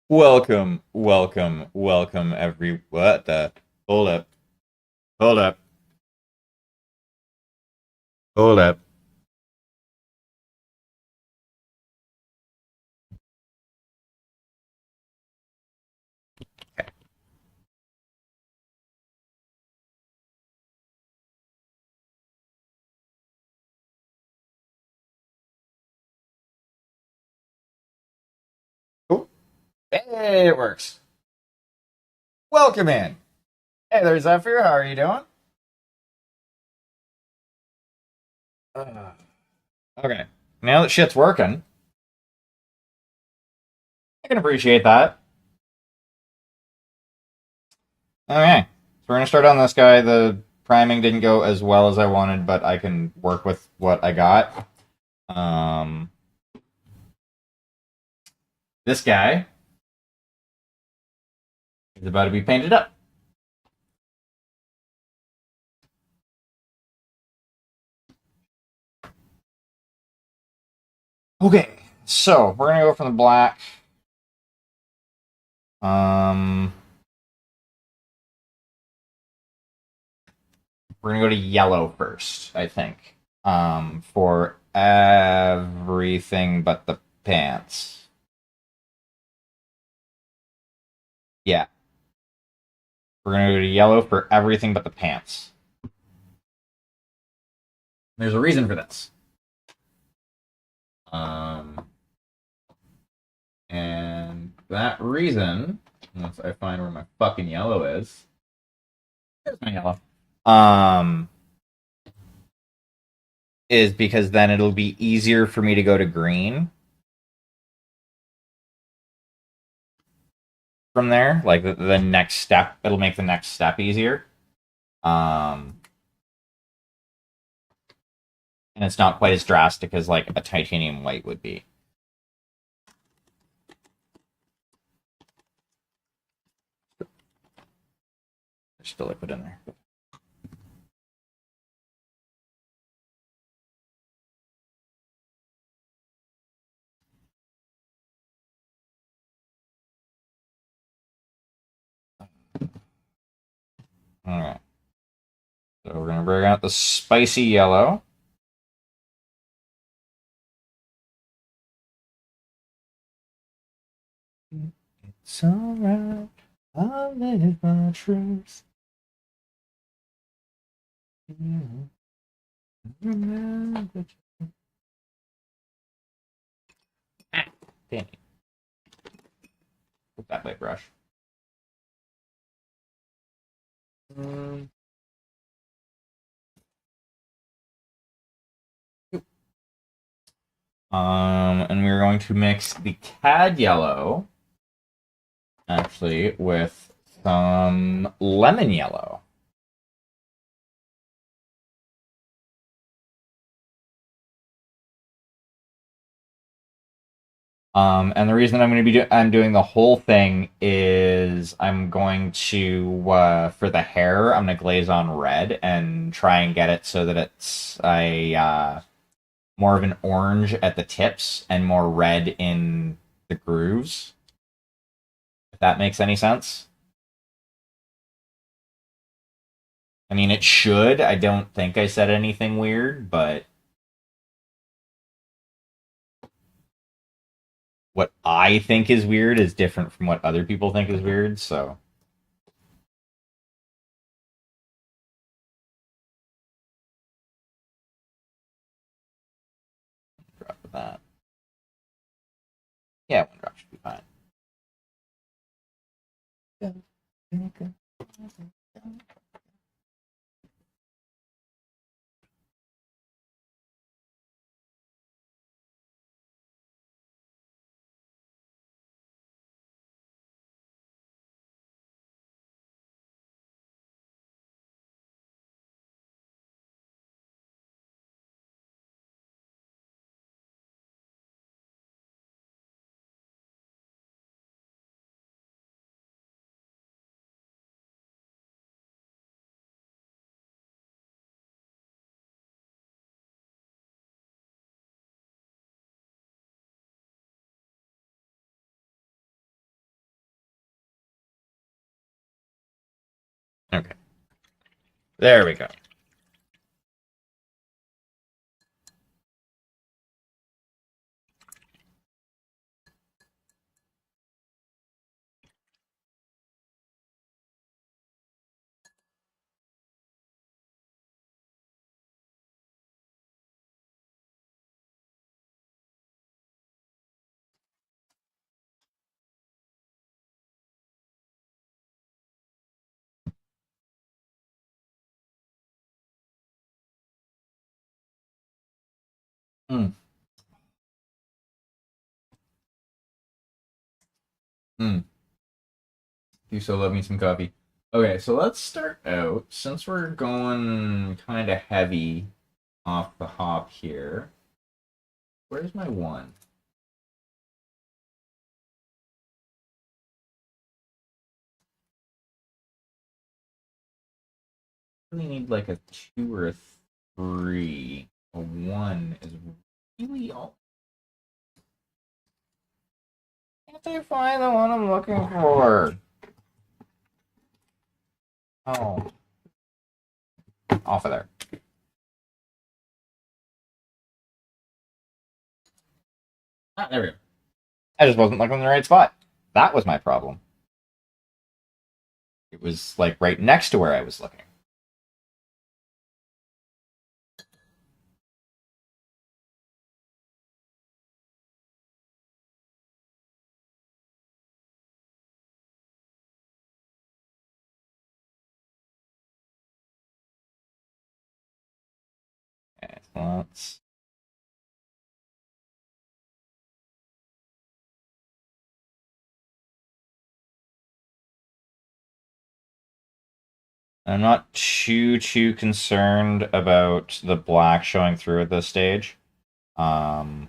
Welcome, welcome, welcome, what the? Hold up, hold up, hold up. Oh, hey, it works. Welcome in. Hey there, Zephyr. How are you doing? Uh, okay, now that shit's working, I can appreciate that. Okay, so we're gonna start on this guy. The priming didn't go as well as I wanted, but I can work with what I got. Um, this guy is about to be painted up. Okay, so we're gonna go from the black. Um, we're gonna go to yellow first, I think. For everything but the pants. Yeah, we're gonna go to yellow for everything but the pants. There's a reason for this. Um, and that reason, once I find where my fucking yellow is, there's my yellow. Um, is because then it'll be easier for me to go to green from there. Like the next step, it'll make the next step easier. Um, and it's not quite as drastic as like a titanium white would be. There's still liquid in there. All right. So we're gonna bring out the spicy yellow. It's alright. I live my truth. Ah, damn it. With that light brush. Um, and we're going to mix the cad yellow actually with some lemon yellow. And the reason I'm going to be I'm doing the whole thing is I'm going to for the hair I'm going to glaze on red and try and get it so that it's a more of an orange at the tips and more red in the grooves. If that makes any sense. I mean, it should. I don't think I said anything weird, but what I think is weird is different from what other people think is weird. So drop that. Yeah, one drop should be fine. There we go. Mm. Mm. You so love me some coffee. Okay, so let's start out. Since we're going kind of heavy off the hop here, where's my one? I really need like a two or a three. A one is really all. Can't I find the one I'm looking for? Oh, off of there. Ah, there we go. I just wasn't looking in the right spot. That was my problem. It was like right next to where I was looking. Okay, so let's. I'm not too concerned about the black showing through at this stage. Um,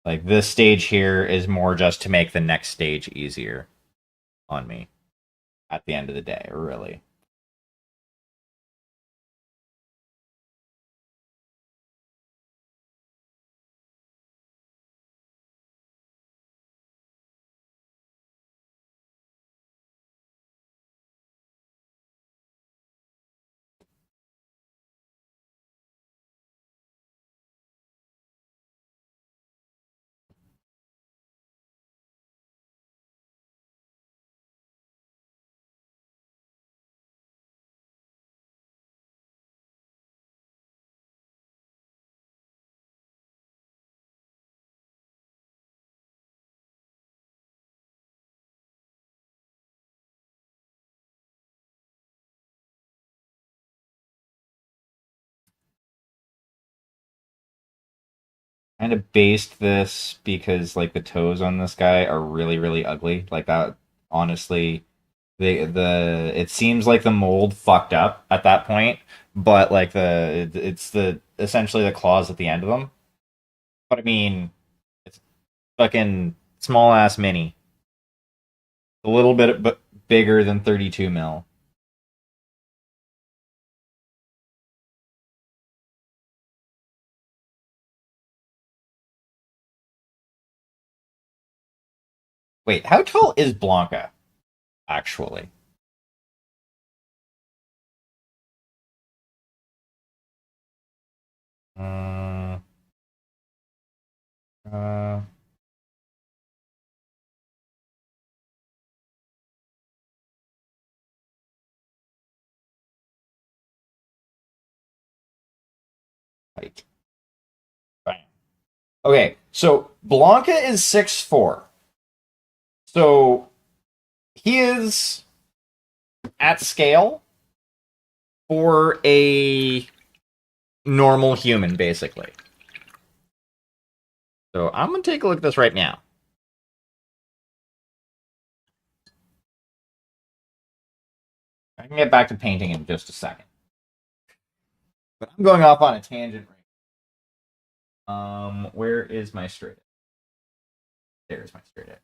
like this stage here is more just to make the next stage easier on me at the end of the day, really. Kind of based this because like the toes on this guy are really ugly. Like that, honestly, the it seems like the mold fucked up at that point, but like it's the essentially the claws at the end of them. But I mean, it's fucking small ass mini, a little bit but bigger than 32 mil. Wait, how tall is Blanca actually? Uh, uh, height. Fine. Okay, so Blanca is 6'4". So he is at scale for a normal human, basically. So I'm gonna take a look at this right now. I can get back to painting in just a second, but I'm going off on a tangent right now. Where is my straight edge? There's my straight edge.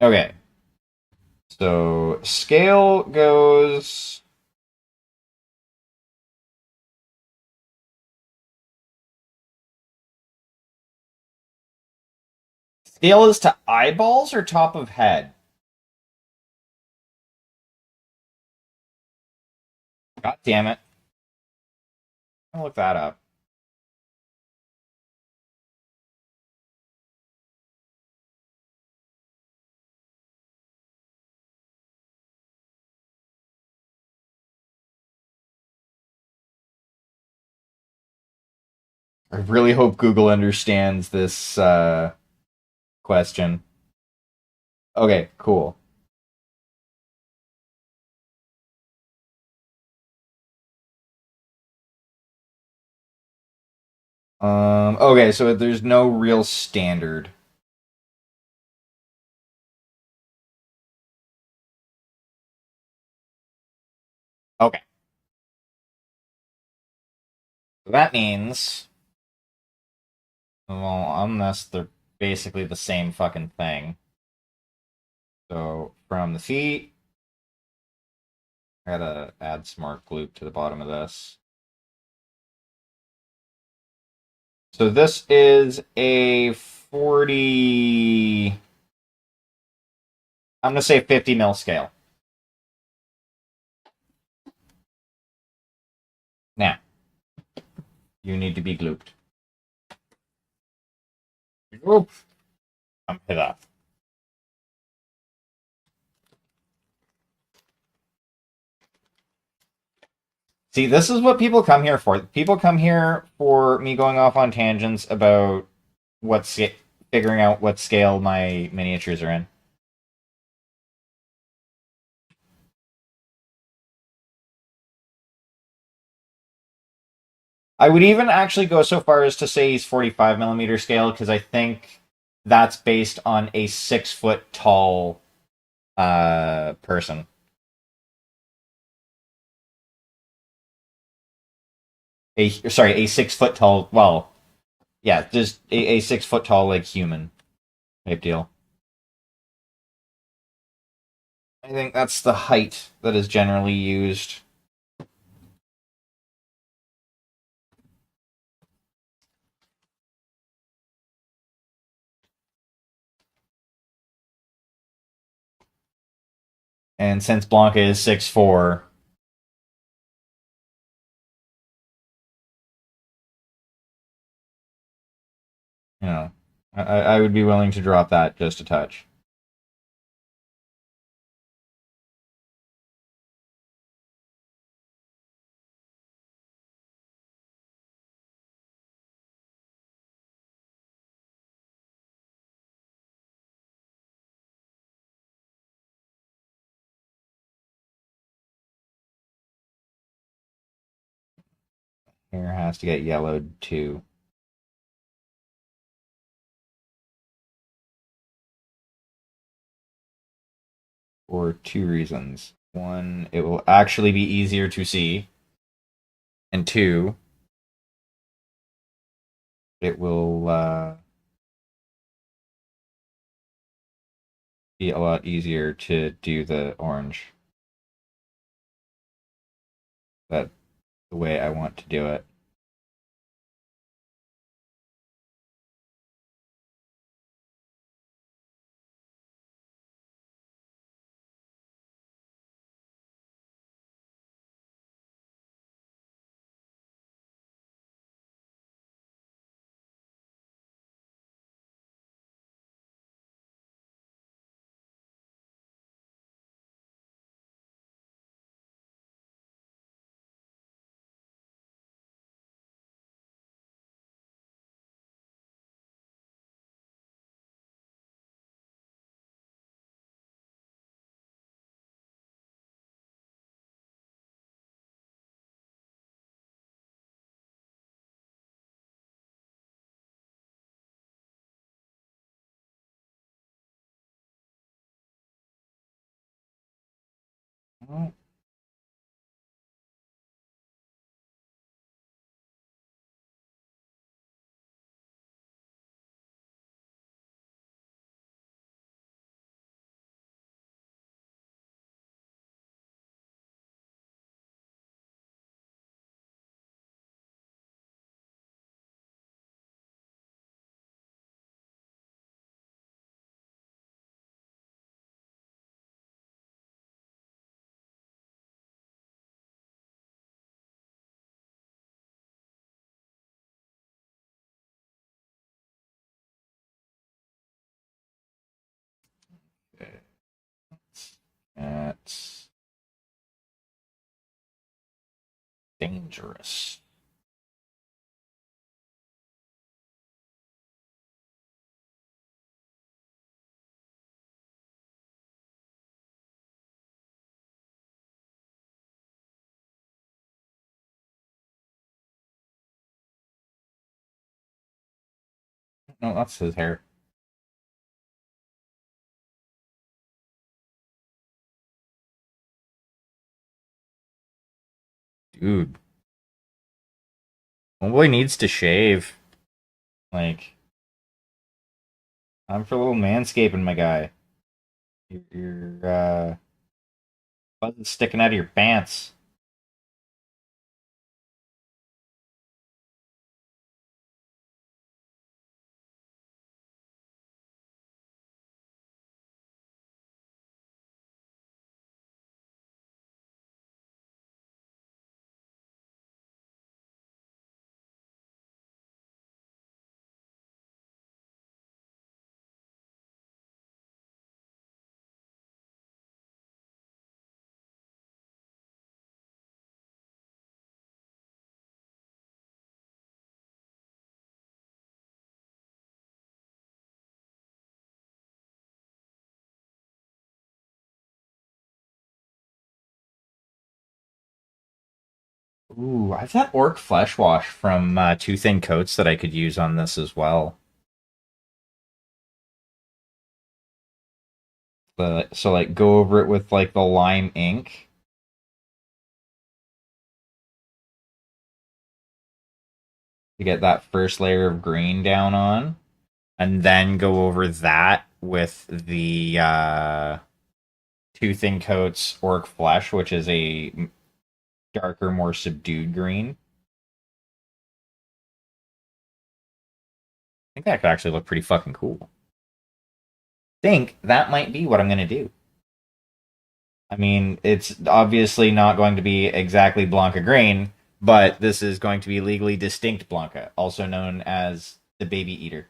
Okay, so scale goes. Scale is to eyeballs or top of head? God damn it. I'll look that up. I really hope Google understands this question. Okay, cool. Okay, so there's no real standard. Okay. So that means, well, unless they're basically the same fucking thing. So from the feet, I gotta add some more glute to the bottom of this. So this is a 40. I'm gonna say 50 mil scale. Now, you need to be glooped. Oop. I'm hit up. See, this is what people come here for. People come here for me going off on tangents about figuring out what scale my miniatures are in. I would even actually go so far as to say he's 45 millimeter scale because I think that's based on a 6 foot tall person. A 6 foot tall. Well, yeah, just a 6 foot tall like human type deal. I think that's the height that is generally used. And since Blanca is 6'4", you know, I would be willing to drop that just a touch. Hair has to get yellowed too. For two reasons. One, it will actually be easier to see. And two, it will be a lot easier to do the orange. That the way I want to do it. Dangerous. No, that's his hair. Dude. Homeboy needs to shave. Like, I'm for a little manscaping, my guy. Your butt is sticking out of your pants. Ooh, I've got orc flesh wash from Two Thin Coats that I could use on this as well. So like go over it with like the lime ink to get that first layer of green down on, and then go over that with the Two Thin Coats orc flesh, which is a darker, more subdued green. I think that could actually look pretty fucking cool. Think that might be what I'm gonna do. I mean, it's obviously not going to be exactly Blanca Green, but this is going to be legally distinct Blanca, also known as the Baby Eater.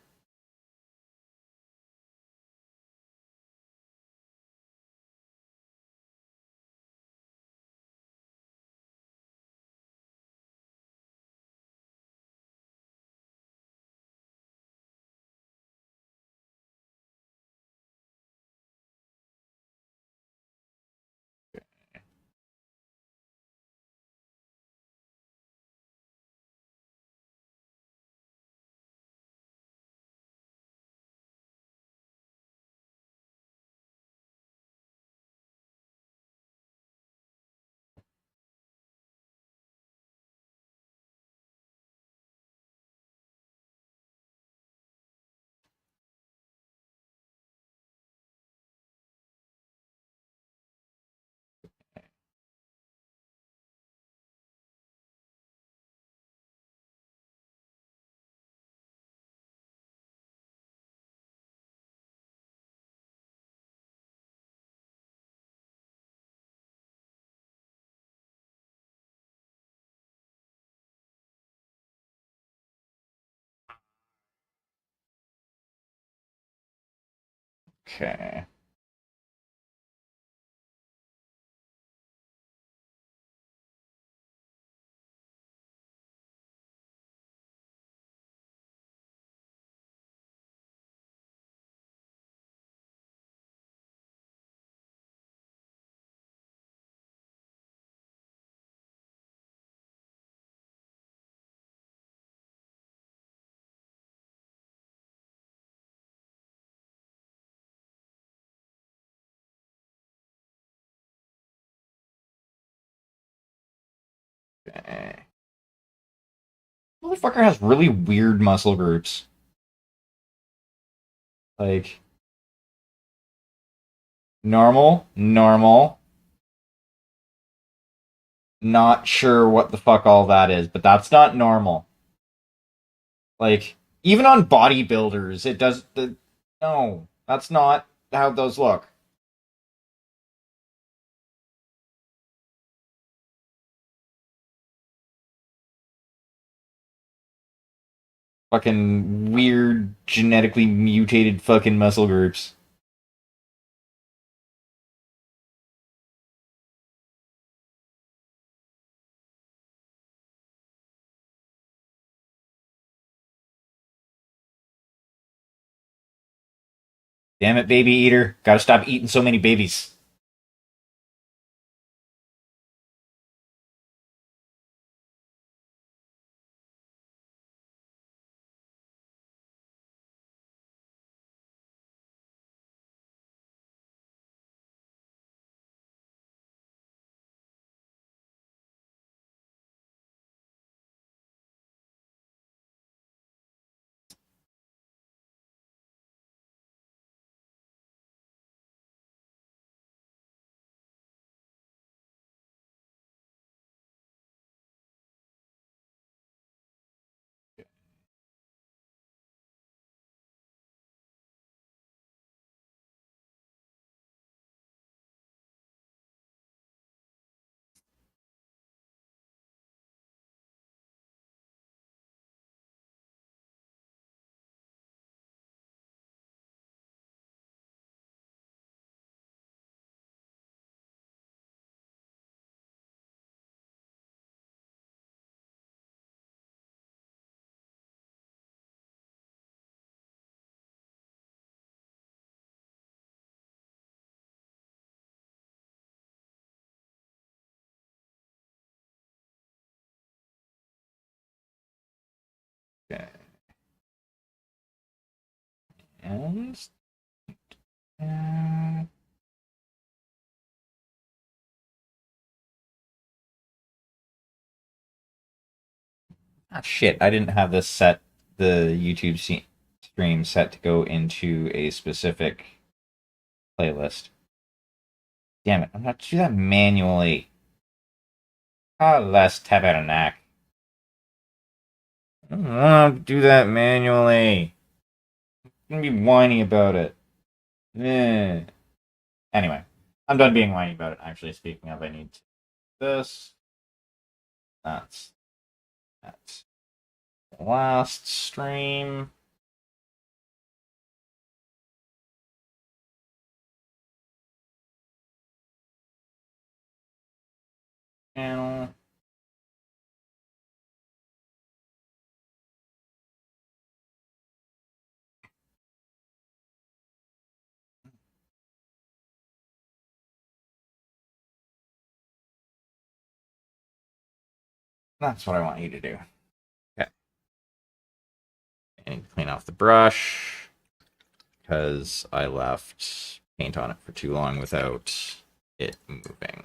Okay. Okay. Motherfucker has really weird muscle groups. Like normal, normal. Not sure what the fuck all that is, but that's not normal. Like even on bodybuilders, it does the no. That's not how those look. Fucking weird genetically mutated fucking muscle groups. Damn it, baby eater. Gotta stop eating so many babies. Okay. And uh, shit, I didn't have this set, the stream set to go into a specific playlist. Damn it, I'm not to do that manually. Ah, less tabernacle. I don't want to do that manually. I'm gonna be whiny about it. Eh. Anyway, I'm done being whiny about it. Actually, speaking of, I need to this. That's last stream. Channel. That's what I want you to do. Okay. I need to clean off the brush because I left paint on it for too long without it moving.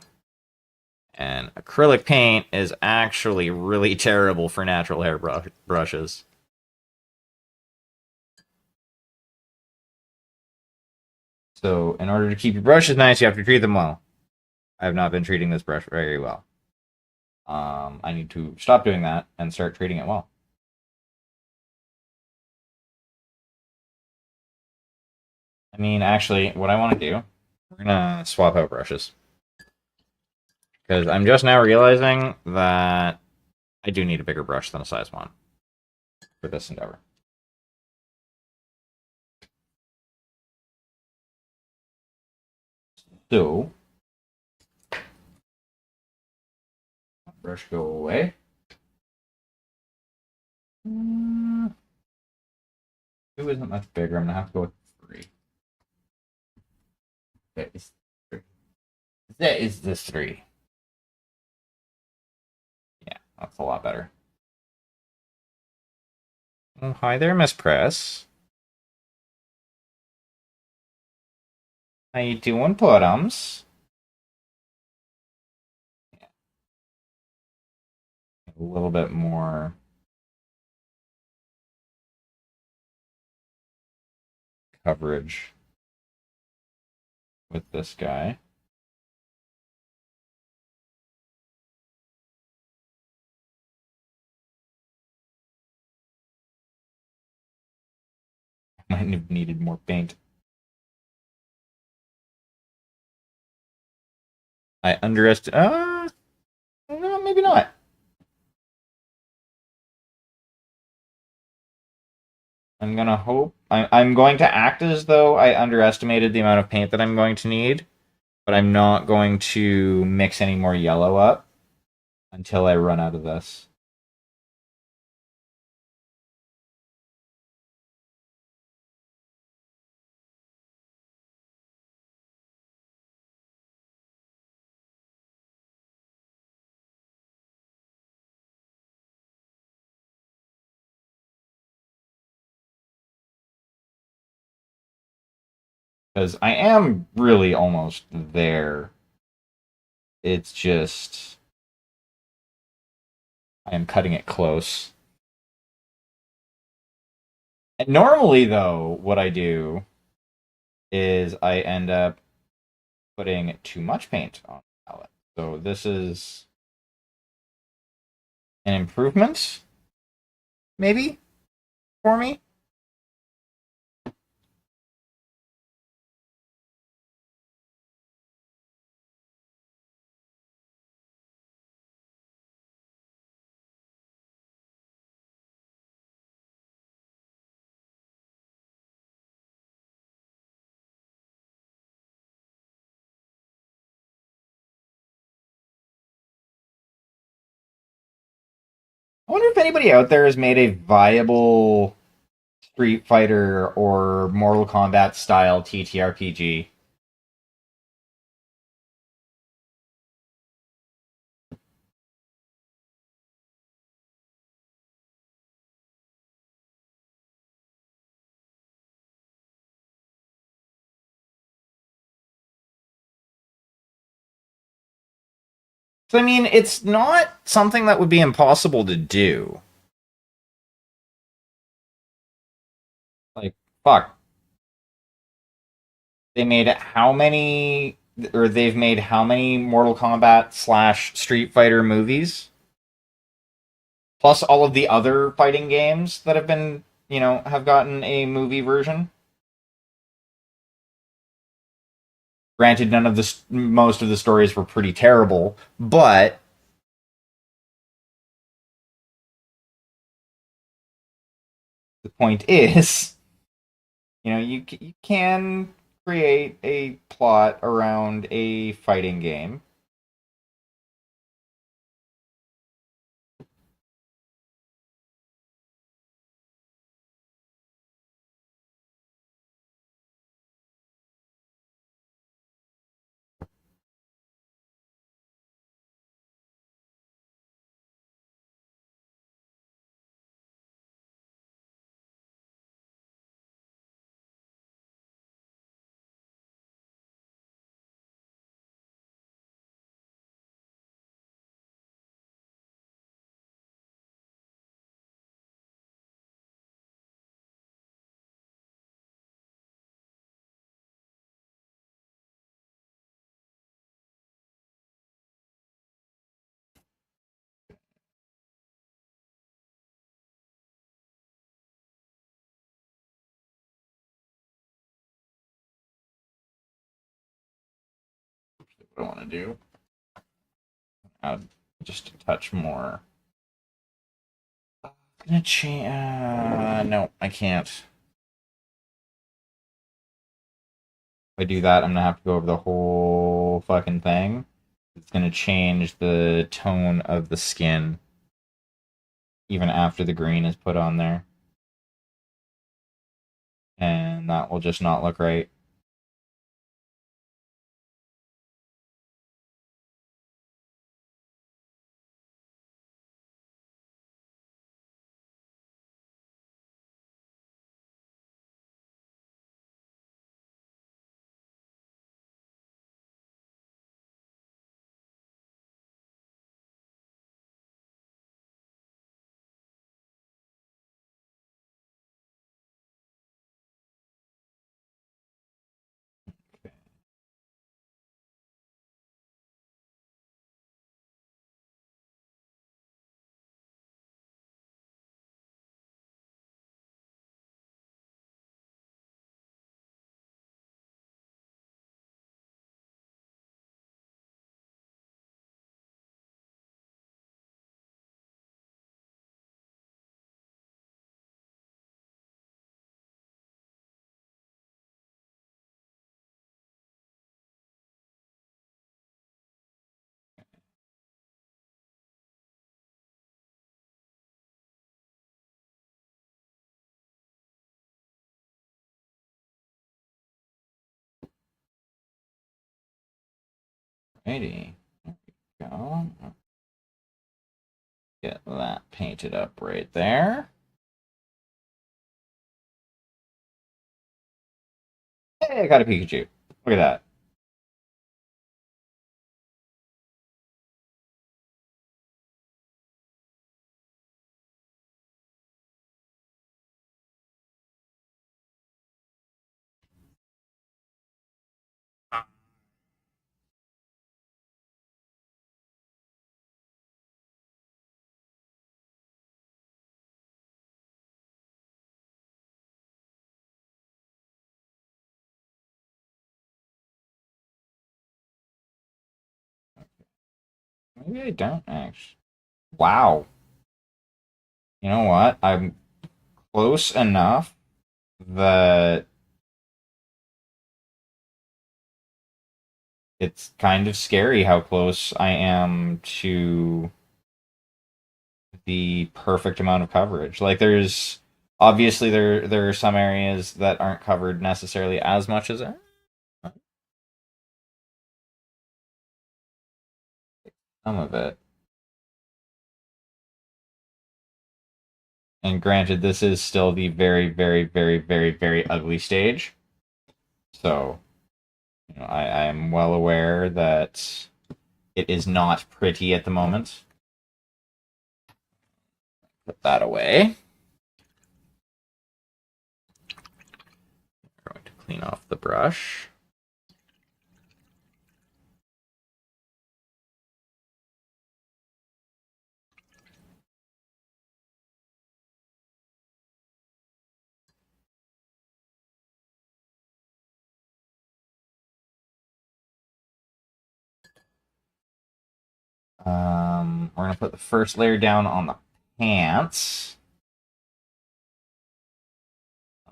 And acrylic paint is actually really terrible for natural hair brushes. So, in order to keep your brushes nice, you have to treat them well. I have not been treating this brush very well. I need to stop doing that and start treating it well. I mean, actually, what I want to do, we're gonna swap out brushes because I'm just now realizing that I do need a bigger brush than a size 1 for this endeavor. So, brush go away. Two isn't much bigger. I'm gonna have to go with 3. That is 3. That is the 3. Yeah, that's a lot better. Oh, hi there, Miss Press. How you doing, Puddums? Yeah, a little bit more coverage with this guy. Might have needed more paint. I underestimated. No, maybe not. I'm gonna hope. I'm going to act as though I underestimated the amount of paint that I'm going to need, but I'm not going to mix any more yellow up until I run out of this. Because I am really almost there. It's just I am cutting it close. And normally, though, what I do is I end up putting too much paint on the palette. So this is an improvement, maybe, for me. I wonder if anybody out there has made a viable Street Fighter or Mortal Kombat style TTRPG. So, I mean, it's not something that would be impossible to do. Like, fuck. They made how many, or they've made how many Mortal Kombat slash Street Fighter movies? Plus all of the other fighting games that have been, have gotten a movie version. Granted, none of the most of the stories were pretty terrible, but the point is, you can create a plot around a fighting game. What I want to do, add just a touch more. I'm gonna change. No, I can't. If I do that, I'm gonna have to go over the whole fucking thing. It's gonna change the tone of the skin even after the green is put on there, and that will just not look right. Righty. There we go. Get that painted up right there. Hey, I got a Pikachu. Look at that. Maybe I don't actually. Wow. You know what? I'm close enough that it's kind of scary how close I am to the perfect amount of coverage. Like there's obviously there are some areas that aren't covered necessarily as much as some of it. And granted, this is still the very, very, very, very, very ugly stage. So, I am well aware that it is not pretty at the moment. Put that away. We're going to clean off the brush. We're gonna put the first layer down on the pants.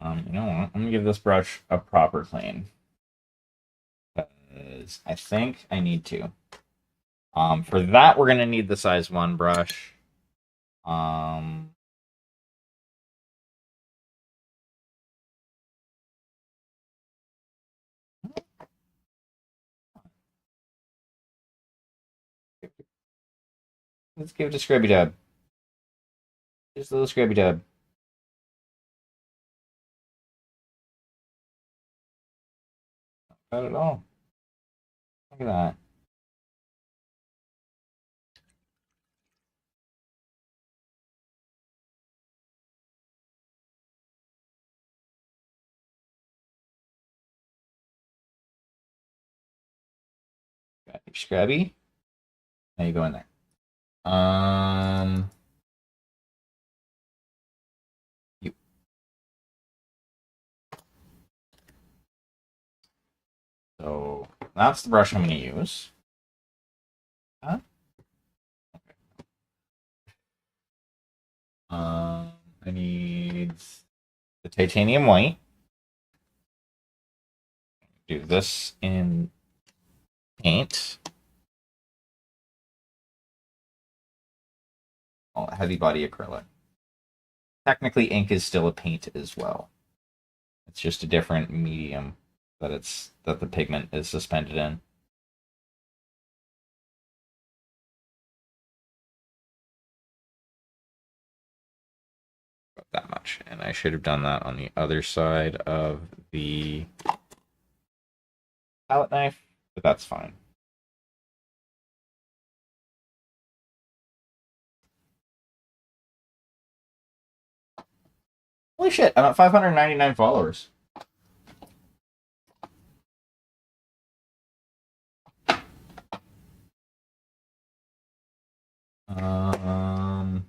You know what? I'm gonna give this brush a proper clean because I think I need to. For that, we're gonna need the size 1 brush. Um, let's give it a scrubby dub. Just a little scrubby dub. Not at all. Look at that. Got your scrubby. Now you go in there. Um, you. So that's the brush I'm gonna use. Huh? I need the titanium white. Do this in paint. Oh, heavy body acrylic. Technically, ink is still a paint as well. It's just a different medium that the pigment is suspended in. About that much, and I should have done that on the other side of the palette knife, but that's fine. Holy shit! I'm at 599 followers. Um,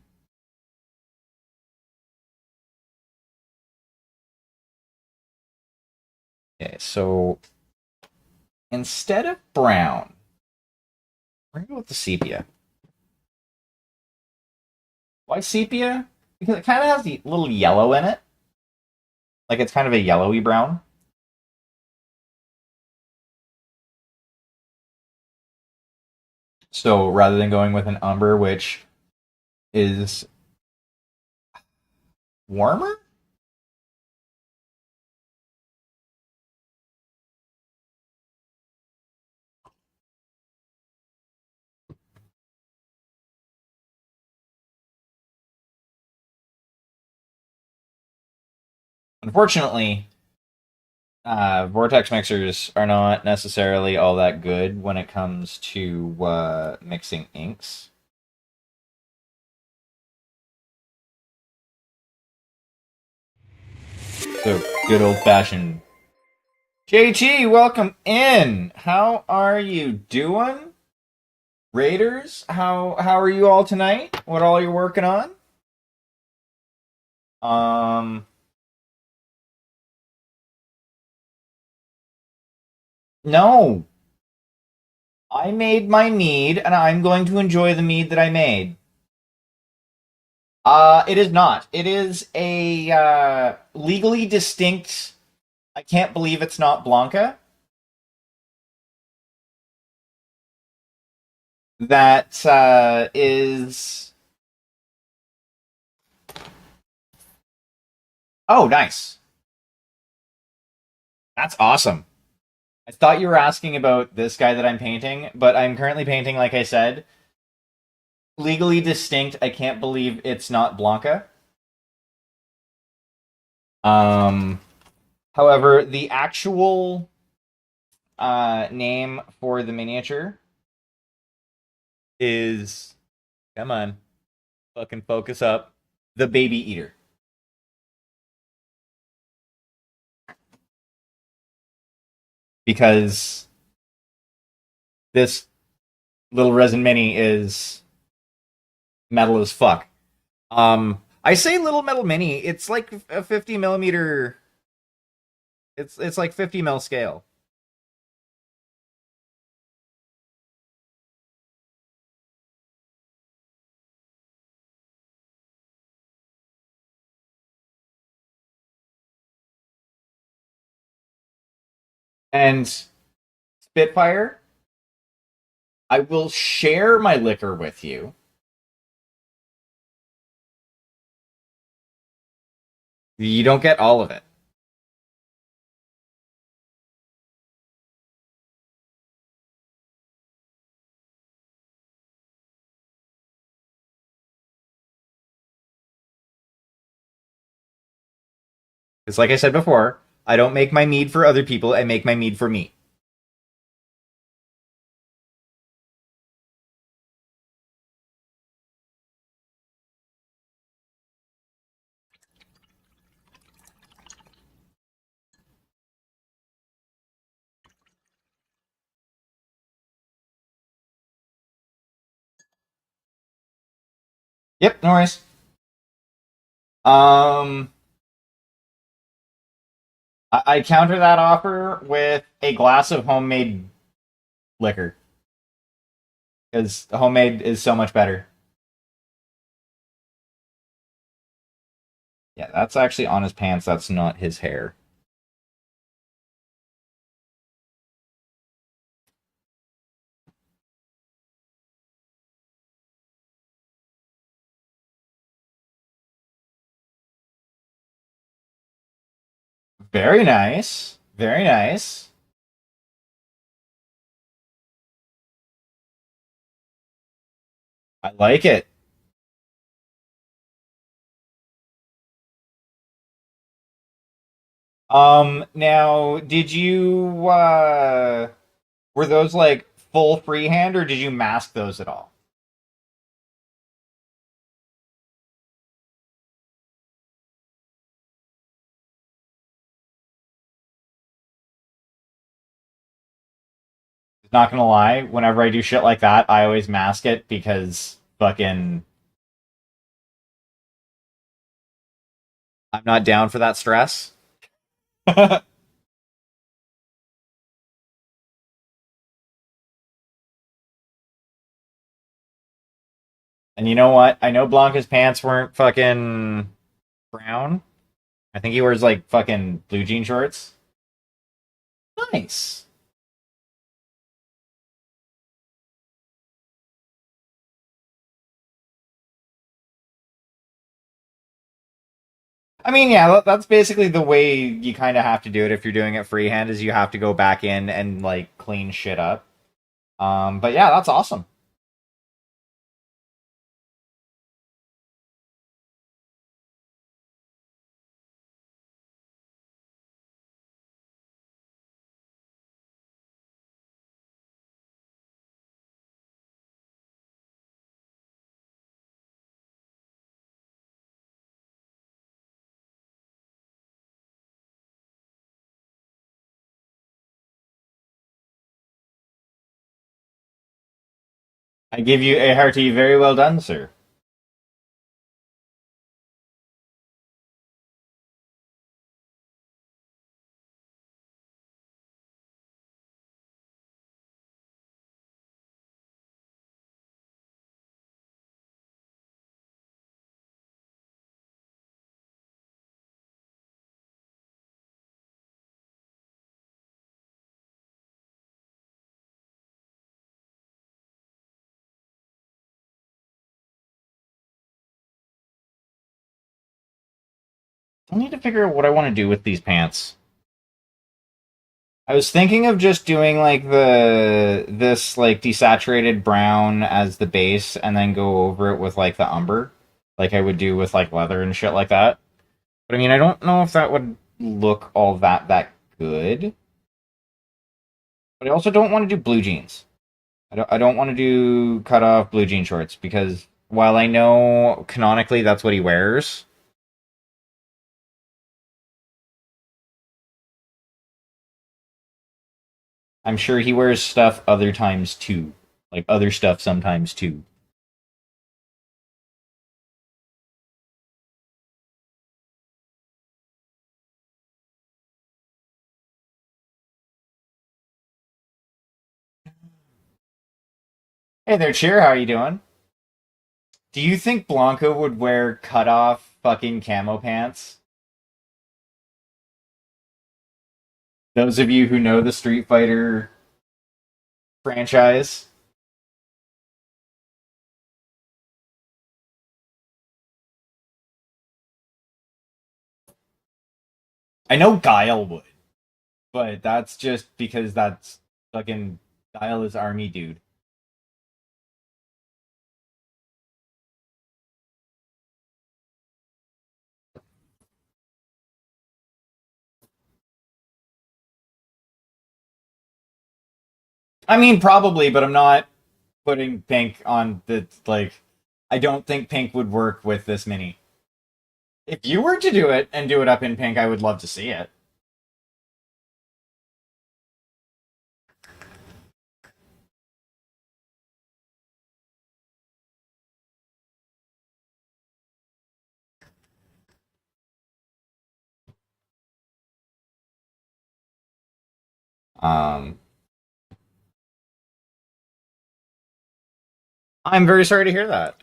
okay, so instead of brown, we're gonna go with the sepia. Why sepia? Because it kind of has a little yellow in it. Like it's kind of a yellowy brown. So rather than going with an umber, which is warmer, unfortunately, Vortex mixers are not necessarily all that good when it comes to mixing inks. So good old fashioned. JT, welcome in. How are you doing? Raiders, how are you all tonight? What all you working on? Um, no. I made my mead, and I'm going to enjoy the mead that I made. It is not. It is a legally distinct. I can't believe it's not Blanca. That is. Oh, nice. That's awesome. I thought you were asking about this guy that I'm painting, but I'm currently painting, like I said, legally distinct. I can't believe it's not Blanca. Um, However, the actual name for the miniature is, come on, fucking focus up, the Baby Eater. Because this little resin mini is metal as fuck. I say little metal mini. It's like a 50 millimeter. It's like 50 mil scale. And Spitfire, I will share my liquor with you. You don't get all of it. Because, like I said before, I don't make my mead for other people. I make my mead for me. Yep, no worries. Um, I counter that offer with a glass of homemade liquor because homemade is so much better. Yeah, that's actually on his pants. That's not his hair. Very nice. Very nice. I like it. Now, did you were those like full freehand or did you mask those at all? Not gonna lie, whenever I do shit like that, I always mask it because fucking I'm not down for that stress. And you know what? I know Blanca's pants weren't fucking brown. I think he wears like fucking blue jean shorts. Nice. I mean, yeah, that's basically the way you kind of have to do it if you're doing it freehand. Is you have to go back in and like clean shit up. But yeah, that's awesome. I give you a hearty very well done, sir. I need to figure out what I want to do with these pants. I was thinking of just doing like this like desaturated brown as the base and then go over it with like the umber, like I would do with like leather and shit like that. But I mean, I don't know if that would look all that good. But I also don't want to do blue jeans. I don't want to do cut off blue jean shorts because while I know canonically that's what he wears, I'm sure he wears stuff other times too. Like other stuff sometimes too. Hey there, Cheer, how are you doing? Do you think Blanco would wear cut off fucking camo pants? Those of you who know the Street Fighter franchise. I know Guile would, but that's just because that's fucking Guile is army dude. I mean, probably, but I'm not putting Pink on the like. I don't think Pink would work with this mini. If you were to do it and do it up in Pink, I would love to see it. Um, I'm very sorry to hear that.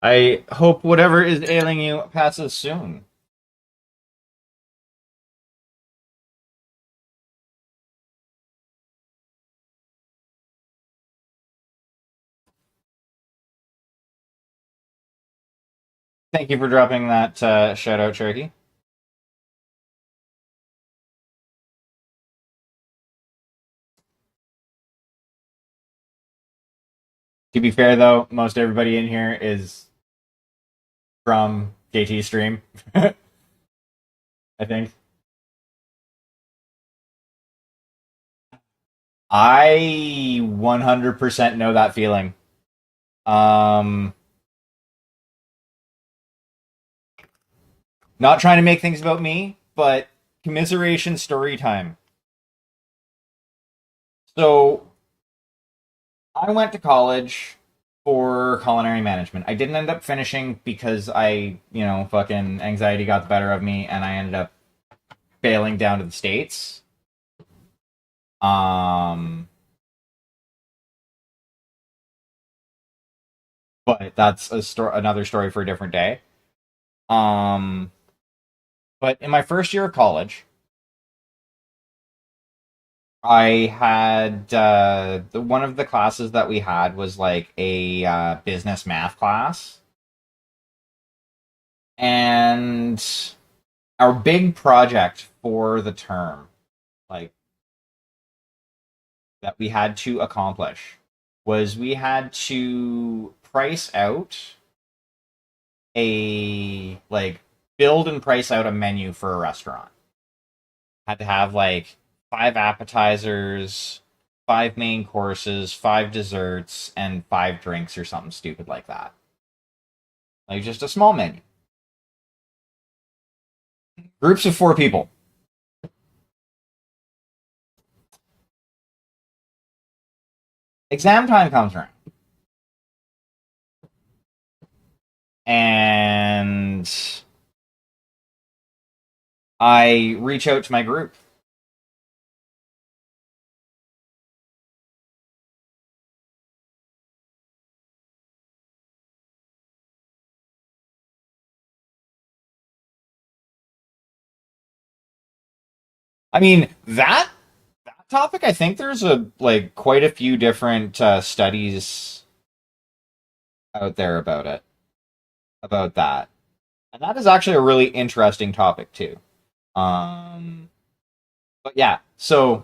I hope whatever is ailing you passes soon. Thank you for dropping that shout out, Cherokee. To be fair, though, most everybody in here is from JT Stream, I think. I 100% know that feeling. Um, Not trying to make things about me, but commiseration story time. So, I went to college for culinary management. I didn't end up finishing because fucking anxiety got the better of me and I ended up bailing down to the States. Um, but that's another story for a different day. Um, but in my first year of college, I had one of the classes that we had was like a business math class, and our big project for the term, like that we had to accomplish, was we had to price out a like build and price out a menu for a restaurant. Had to have like five appetizers, five main courses, five desserts, and five drinks or something stupid like that. Like just a small menu. Groups of 4 people. Exam time comes around. And I reach out to my group. I mean, that topic, I think there's a like quite a few different studies out there about that. And that is actually a really interesting topic too. Um but yeah, so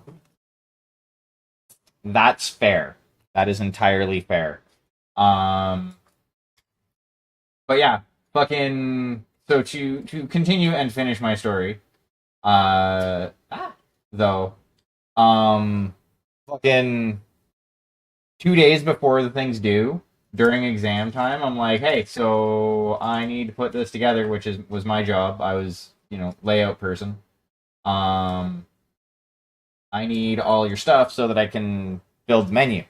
that's fair. That is entirely fair. Um but yeah, fucking so to continue and finish my story. Though fucking 2 days before the thing's due during exam time, I'm like, hey, so I need to put this together, which was my job. I was, layout person. Um, I need all your stuff so that I can build the menu.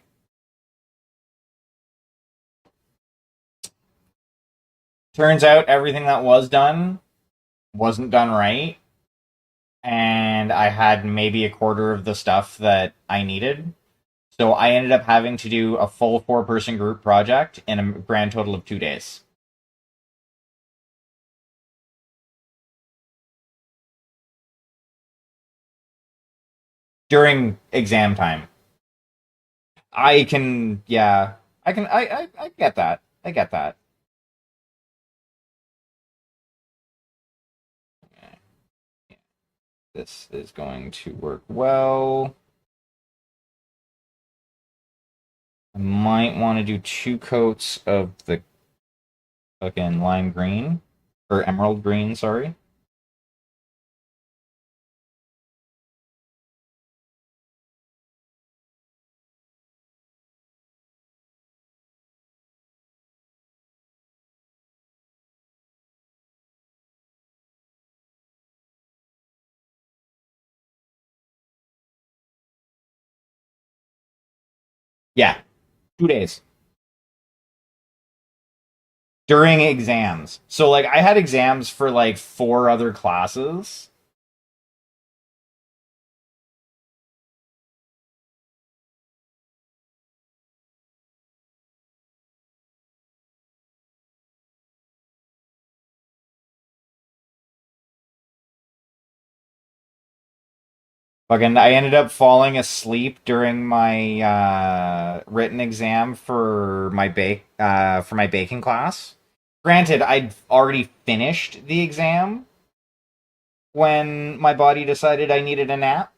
Turns out everything that was done wasn't done right, and I had maybe a quarter of the stuff that I needed. So I ended up having to do a full 4-person group project in a grand total of 2 days during exam time. Yeah, I get that. I get that. This is going to work well. I might want to do 2 coats of the fucking lime green or emerald green, sorry. Yeah, 2 days during exams. So like I had exams for like 4 other classes. Fucking, I ended up falling asleep during my written exam for my baking class. Granted, I'd already finished the exam when my body decided I needed a nap.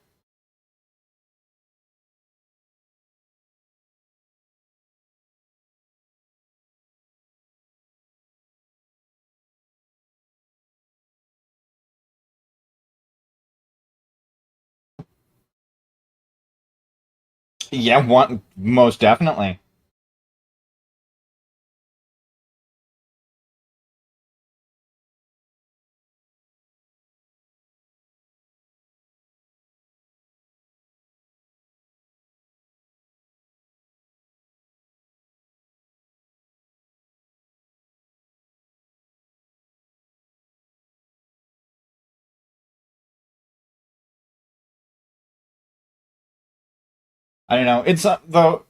Yeah, one most definitely. I don't know. It's though.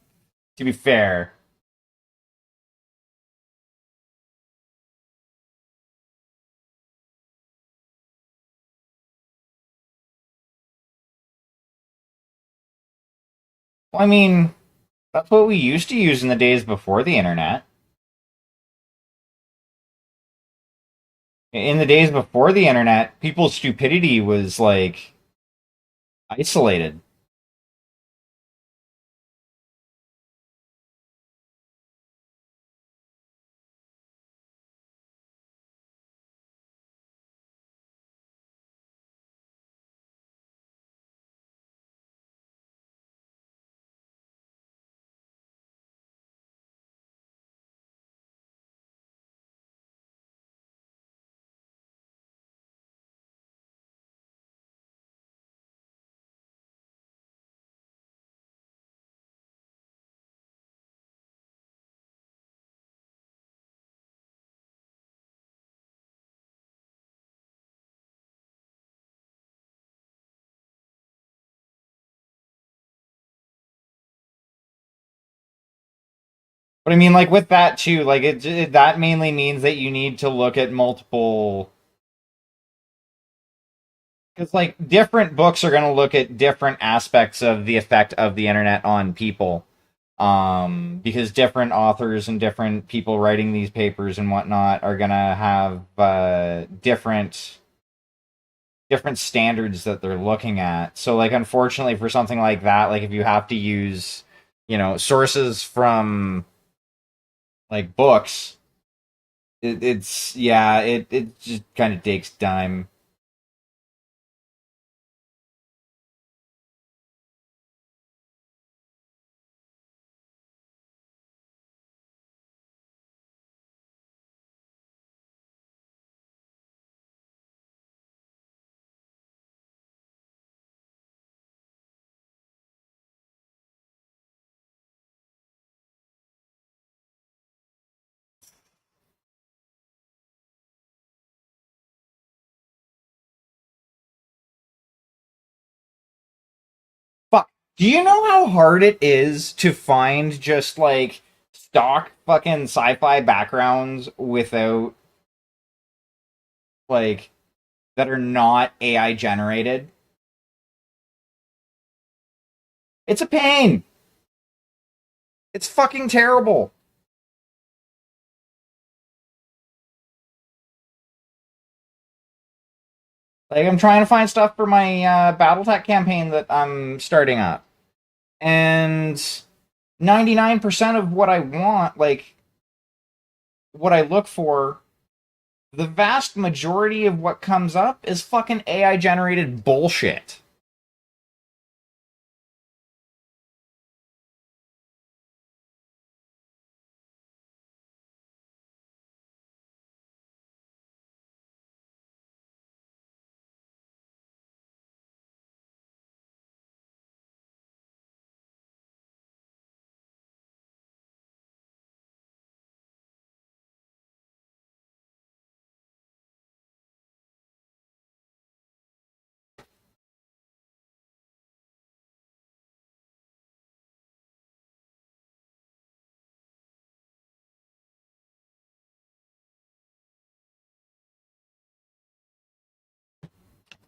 To be fair, well, I mean, that's what we used to use in the days before the internet. In the days before the internet, people's stupidity was like isolated. But I mean, like with that too, like that mainly means that you need to look at multiple, because like different books are going to look at different aspects of the effect of the internet on people, because different authors and different people writing these papers and whatnot are going to have different standards that they're looking at. So like unfortunately for something like that, like if you have to use, sources from like books, it's yeah, it just kind of takes time. Fuck. Do you know how hard it is to find just like stock fucking sci-fi backgrounds without like that are not AI generated? It's a pain. It's fucking terrible. Like I'm trying to find stuff for my BattleTech campaign that I'm starting up. And 99% of what I want, like what I look for, the vast majority of what comes up is fucking AI generated bullshit.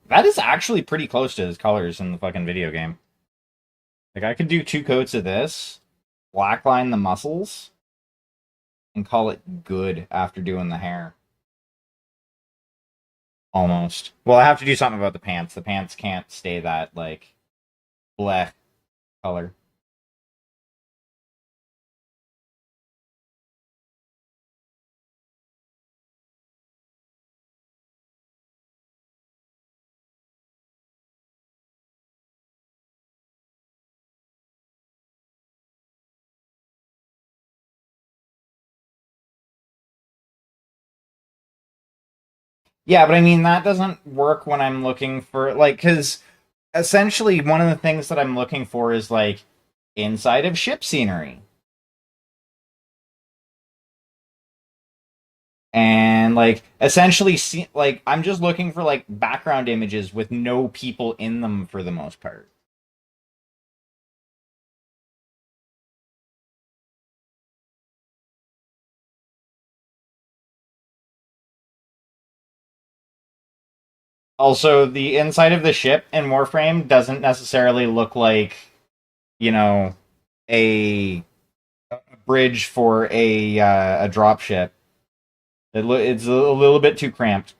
That is actually pretty close to his colors in the fucking video game. Like I could do 2 coats of this, blackline the muscles, and call it good after doing the hair. Almost. Well, I have to do something about the pants. The pants can't stay that like bleh color. Yeah, but I mean that doesn't work when I'm looking for like because essentially one of the things that I'm looking for is like inside of ship scenery. And like essentially like I'm just looking for like background images with no people in them for the most part. Also, the inside of the ship in Warframe doesn't necessarily look like, you know, a bridge for a drop ship. It's a little bit too cramped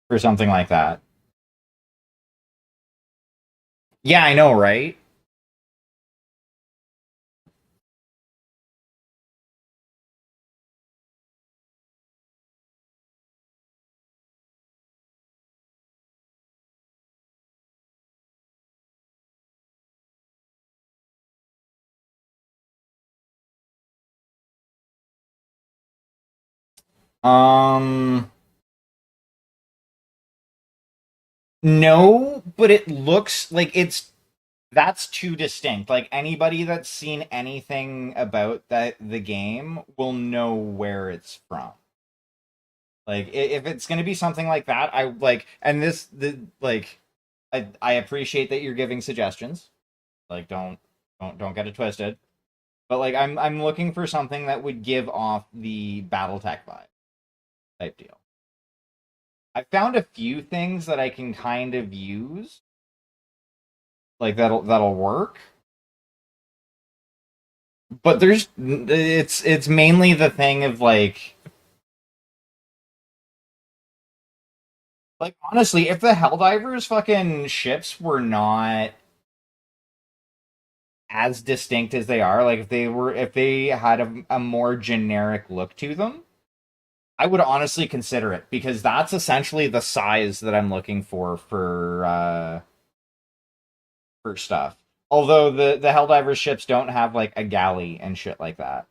for something like that. Yeah, I know, right? Um, no, but it looks like that's too distinct. Like anybody that's seen anything about the game will know where it's from. Like if it's going to be something like that, I like and this the like I appreciate that you're giving suggestions. Like don't Don't get it twisted. But like I'm looking for something that would give off the BattleTech vibe type deal. I found a few things that I can kind of use, like that'll work. But it's mainly the thing of like honestly, if the Helldivers fucking ships were not as distinct as they are, like if they had a more generic look to them, I would honestly consider it because that's essentially the size that I'm looking for stuff. Although the Helldivers ships don't have like a galley and shit like that.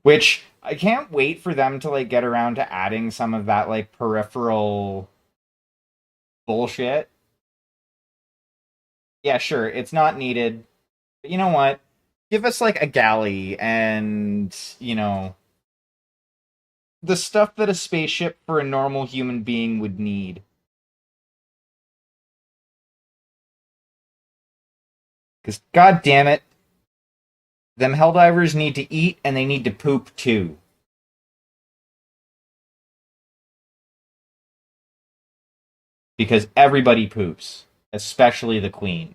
Which I can't wait for them to like get around to adding some of that like peripheral bullshit. Yeah, sure, it's not needed. But you know what? Give us like a galley and, the stuff that a spaceship for a normal human being would need. Because, god damn it, them Helldivers need to eat and they need to poop too. Because everybody poops, especially the Queen.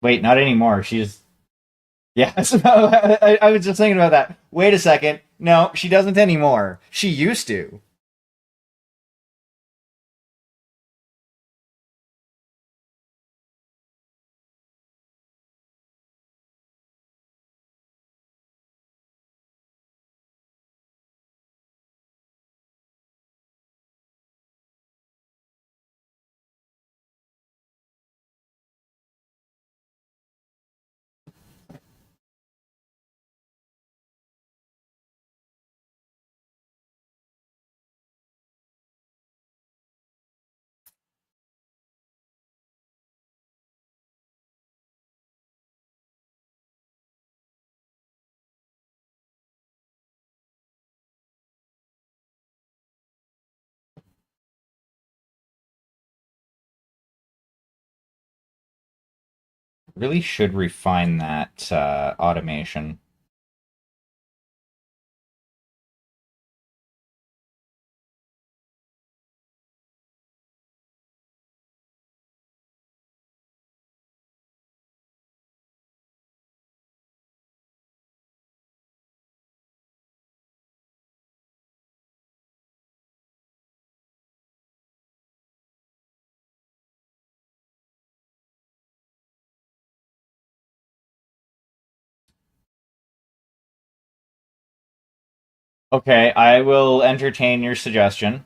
Wait, not anymore. She's. Yeah, so I was just thinking about that. Wait a second. No, she doesn't anymore. She used to. Really should refine that automation. Okay, I will entertain your suggestion.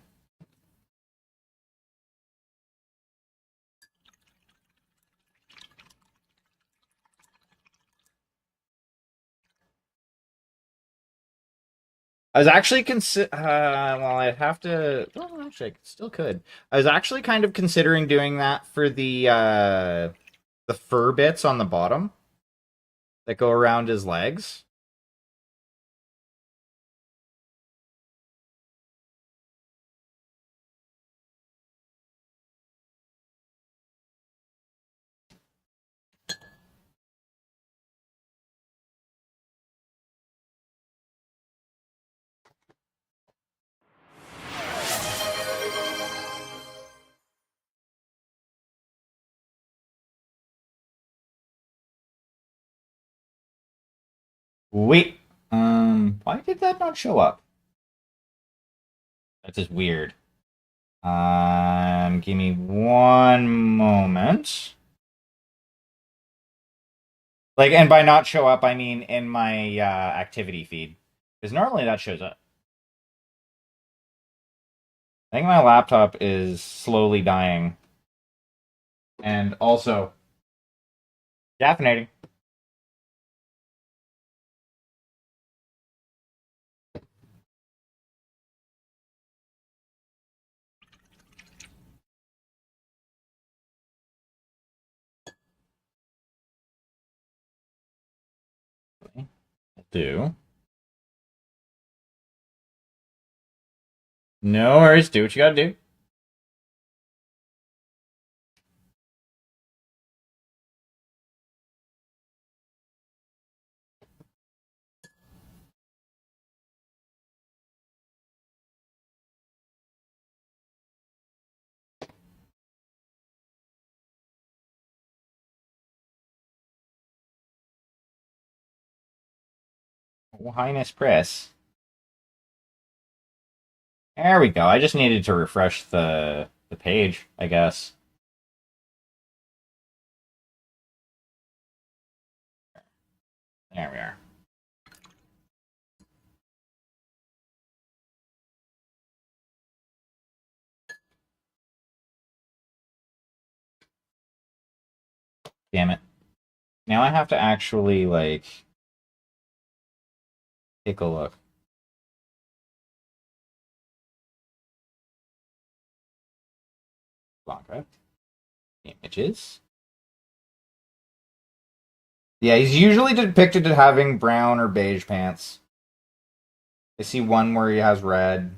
I was actually well, I'd have to. Well, actually, I still could. I was actually kind of considering doing that for the fur bits on the bottom that go around his legs. Wait, why did that not show up? That's just weird. Give me one moment. Like, and by not show up, I mean in my activity feed, because normally that shows up. I think my laptop is slowly dying. And also, caffeinating. Do. No worries. Do what you gotta do. Oh, Highness Press. There we go. I just needed to refresh the page, I guess. There we are. Damn it. Now I have to actually, like, take a look. Blanca. Images. Yeah, he's usually depicted as having brown or beige pants. I see one where he has red.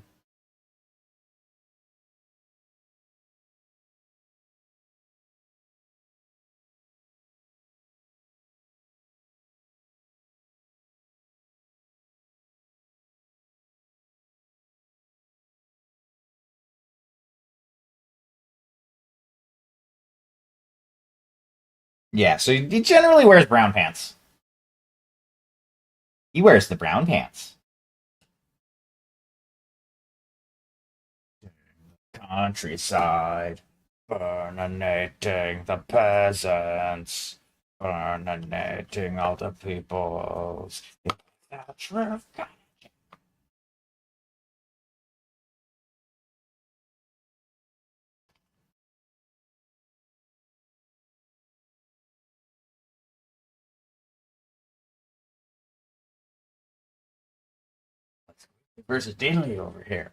Yeah, so he generally wears brown pants. He wears the brown pants. Countryside, burninating the peasants, burninating all the peoples. The truth. Versus Dinley over here.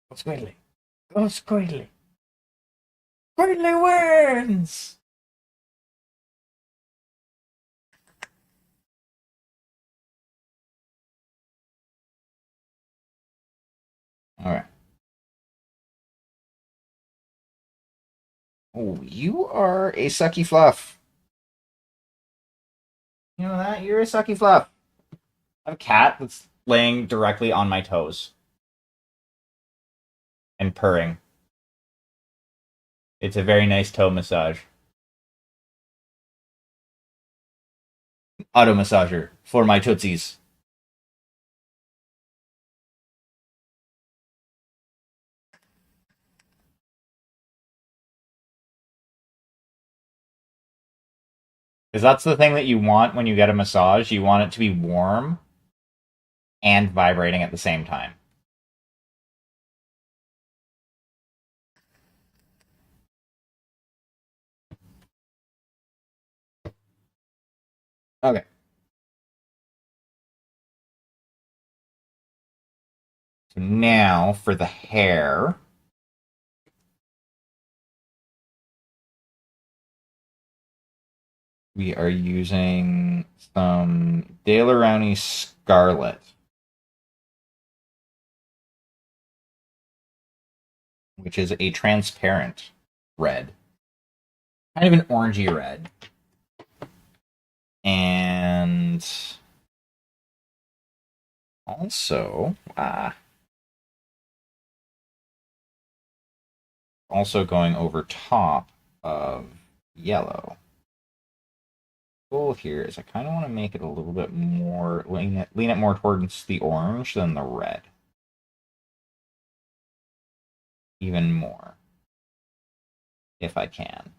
Go Squidly. Go Squidly. Squidly wins! Alright. Oh, you are a sucky fluff. You know that? You're a sucky fluff. I have a cat that's laying directly on my toes and purring. It's a very nice toe massage. Auto massager for my tootsies. Because that's the thing that you want when you get a massage. You want it to be warm and vibrating at the same time. Okay. So now for the hair. We are using some Daler Scarlet, which is a transparent red. Kind of an orangey red. And also, also going over top of yellow. Goal here is I kind of want to make it a little bit more, lean it more towards the orange than the red. Even more. If I can.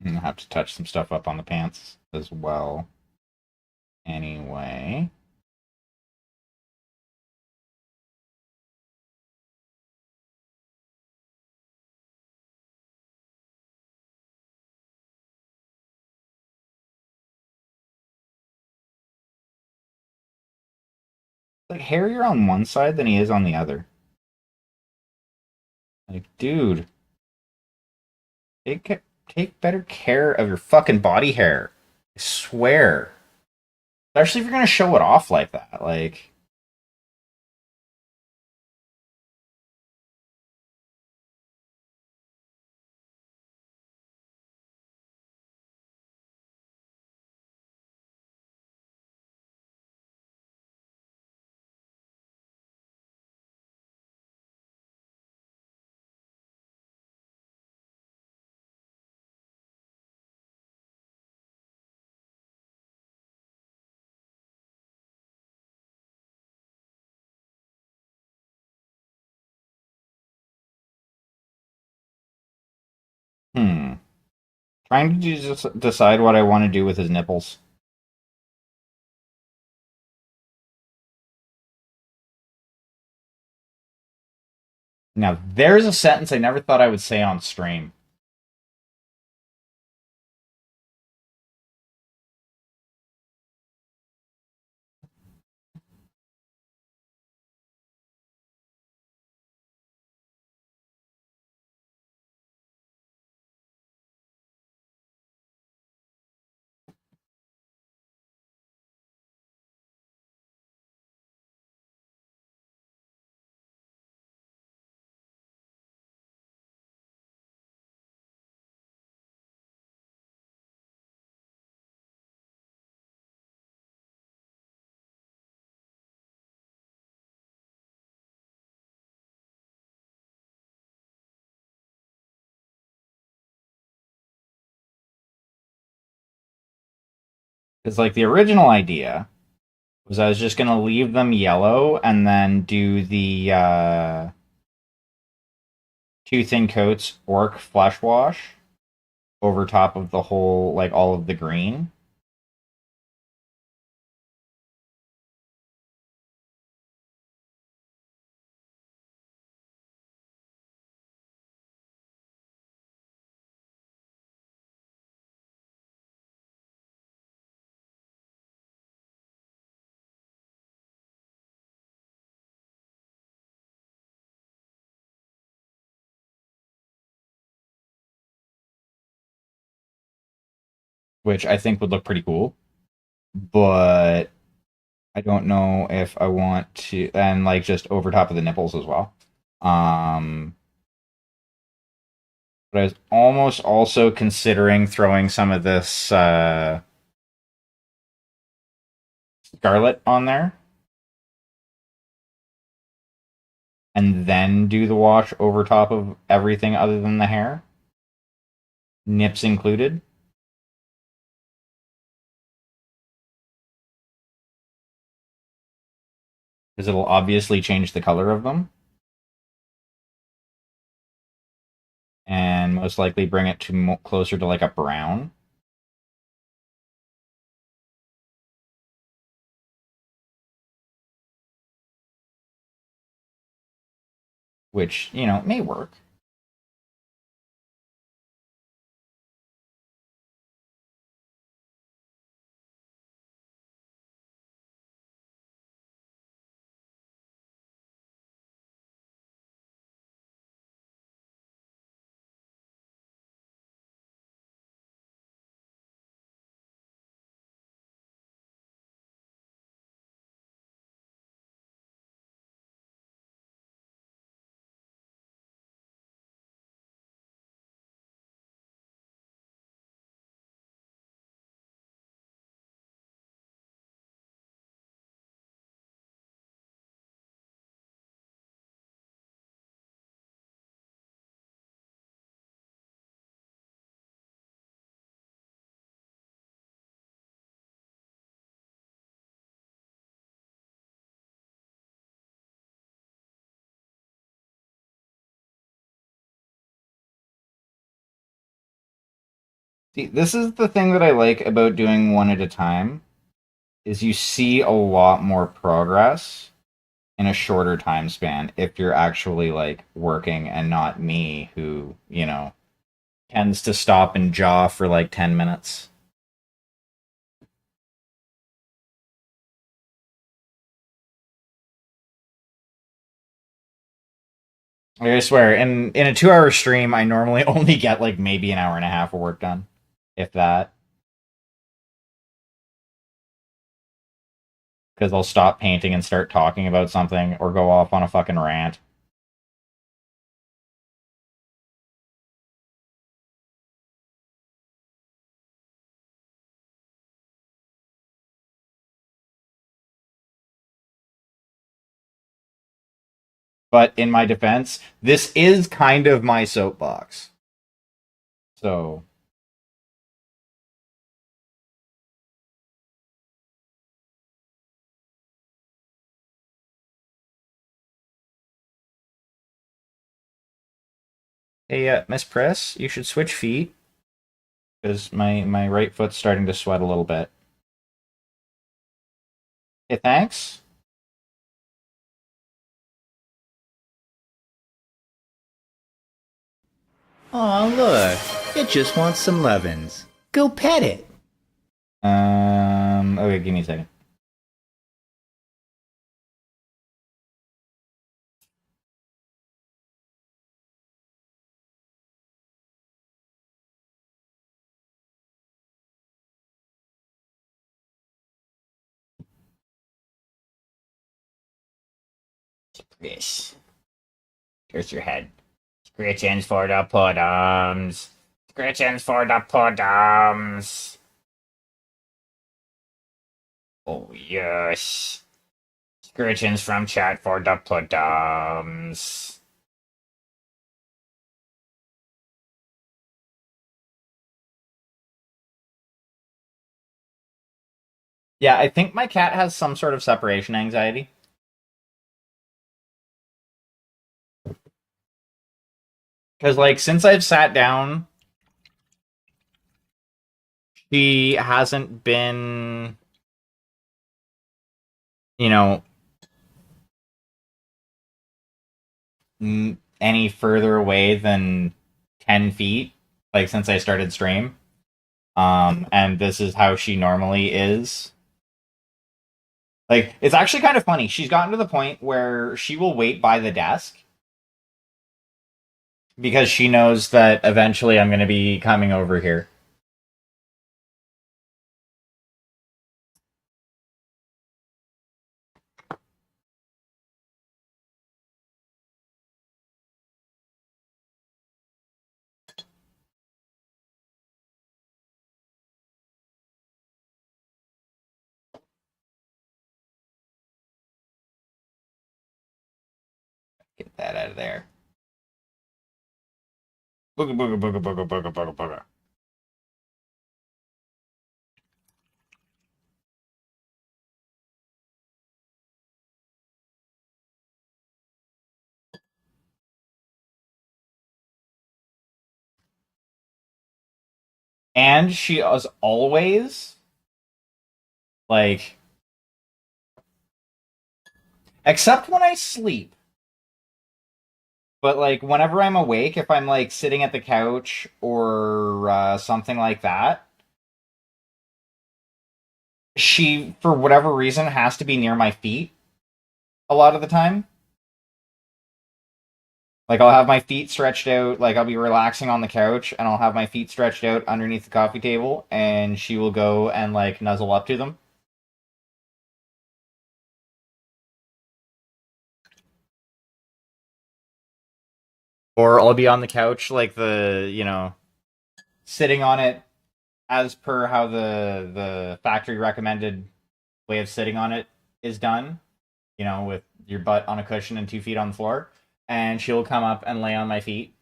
I'm gonna have to touch some stuff up on the pants as well. Anyway. Like hairier on one side than he is on the other. Like, dude, take better care of your fucking body hair. I swear. Especially if you're gonna show it off like that. Like, hmm. Trying to just decide what I want to do with his nipples. Now, there's a sentence I never thought I would say on stream. Because, like, the original idea was I was just going to leave them yellow and then do the two thin coats orc flesh wash over top of the whole, like, all of the green. Which I think would look pretty cool. But I don't know if I want to, and like just over top of the nipples as well. Um, but I was almost also considering throwing some of this scarlet on there and then do the wash over top of everything other than the hair, nips included. Because it'll obviously change the color of them and most likely bring it to closer to like a brown. Which, you know, may work. See, this is the thing that I like about doing one at a time, is you see a lot more progress in a shorter time span if you're actually like working and not me who, tends to stop and jaw for like 10 minutes. Like, I swear, in a 2 hour stream, I normally only get like maybe an hour and a half of work done, if that. Because I'll stop painting and start talking about something or go off on a fucking rant. But in my defense, this is kind of my soapbox. So, hey, Miss Press, you should switch feet because my right foot's starting to sweat a little bit. Hey, thanks. Aw, look. It just wants some lovin's. Go pet it. Okay, give me a second. Yes. Here's your head. Scritchins for the puddums. Scritchins for the puddums. Oh, yes. Scritchins from chat for the puddums. Yeah, I think my cat has some sort of separation anxiety. Because, like, since I've sat down, she hasn't been, you know, any further away than 10 feet, like, since I started stream. And this is how she normally is. Like, it's actually kind of funny. She's gotten to the point where she will wait by the desk because she knows that eventually I'm going to be coming over here. Get that out of there. Booga booga booga booga booga booga booga. And she is always like, except when I sleep. But like whenever I'm awake, if I'm like sitting at the couch or something like that, she, for whatever reason, has to be near my feet a lot of the time. Like I'll have my feet stretched out, like I'll be relaxing on the couch and I'll have my feet stretched out underneath the coffee table and she will go and like nuzzle up to them. Or I'll be on the couch like sitting on it as per how the factory recommended way of sitting on it is done, with your butt on a cushion and 2 feet on the floor. And she'll come up and lay on my feet.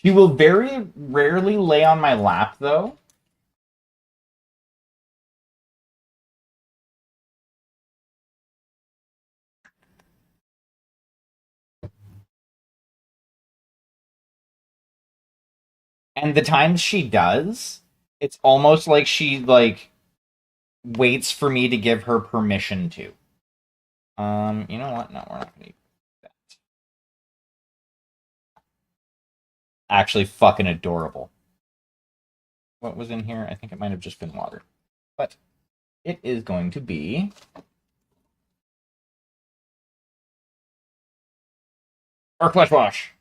She will very rarely lay on my lap, though. And the times she does, it's almost like she like waits for me to give her permission to. You know what? No, we're not gonna do that. Actually fucking adorable. What was in here? I think it might have just been water. But it is going to be our flesh wash.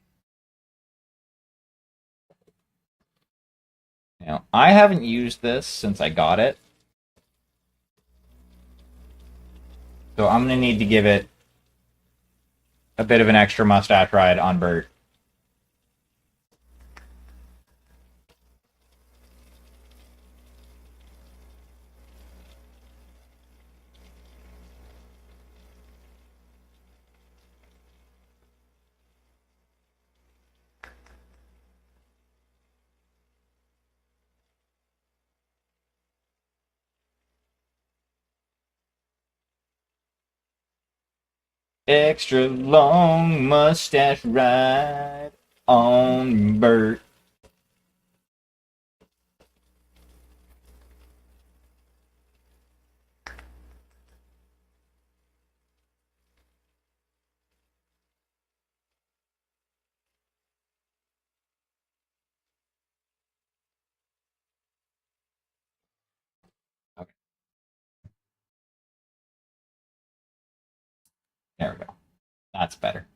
Now, I haven't used this since I got it. So I'm going to need to give it a bit of an extra mustache ride on Bert. Extra long mustache ride on Bert. Okay, there we go. That's better.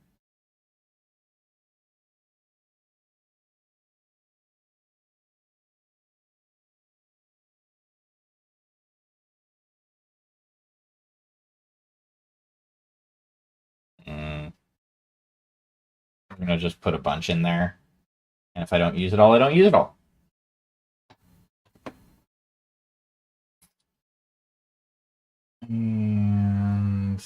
Mm, I'm going to just put a bunch in there. And if I don't use it all, I don't use it all. And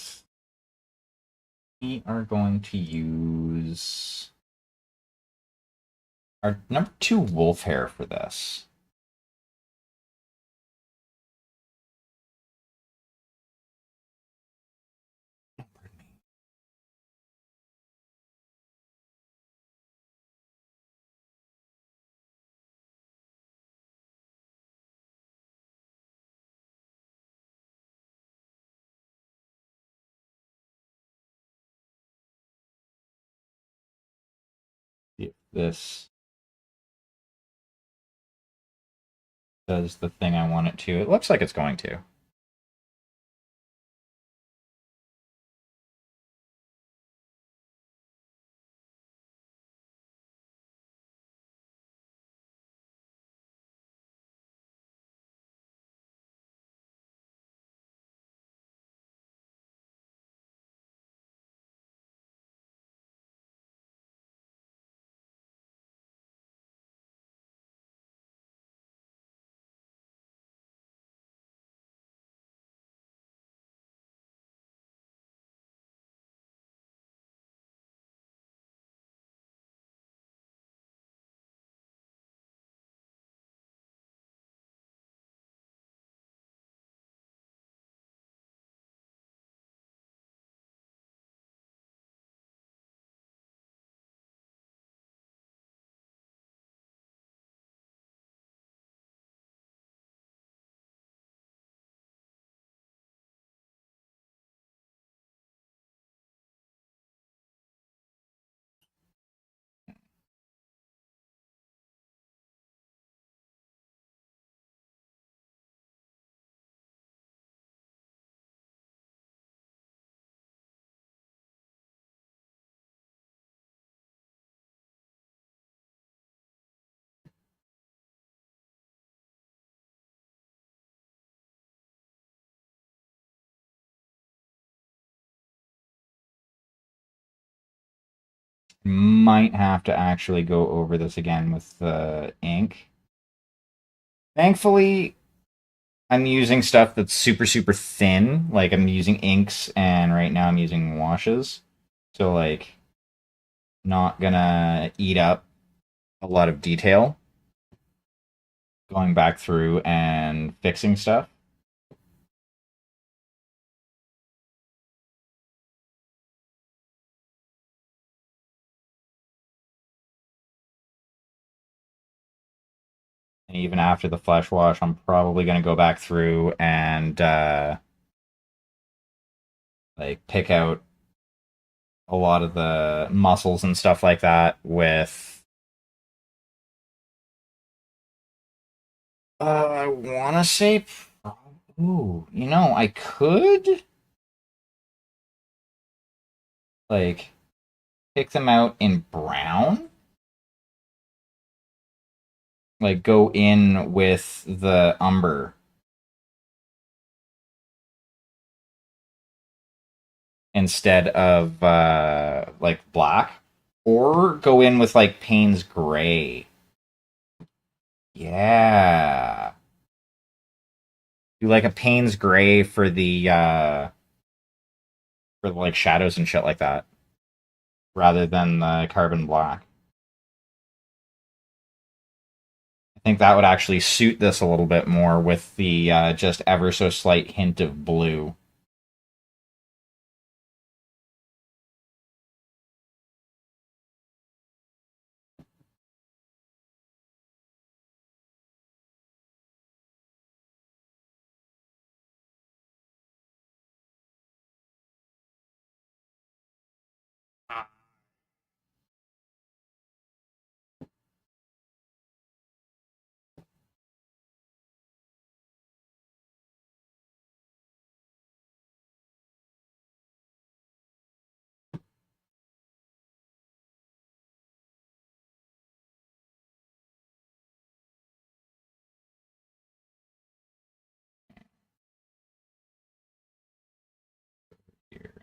we are going to use our number 2 wolf hair for this. See if this does the thing I want it to. It looks like it's going to. Might have to actually go over this again with the ink. Thankfully, I'm using stuff that's super, super thin. Like, I'm using inks, and right now I'm using washes. So, like, not gonna eat up a lot of detail going back through and fixing stuff. And even after the flesh wash, I'm probably going to go back through and like pick out a lot of the muscles and stuff like that with I want to say ooh, I could like pick them out in brown, like go in with the umber instead of like black, or go in with like Payne's gray. Yeah. Do like a Payne's gray for like shadows and shit like that rather than the carbon black. I think that would actually suit this a little bit more with the just ever so slight hint of blue. There.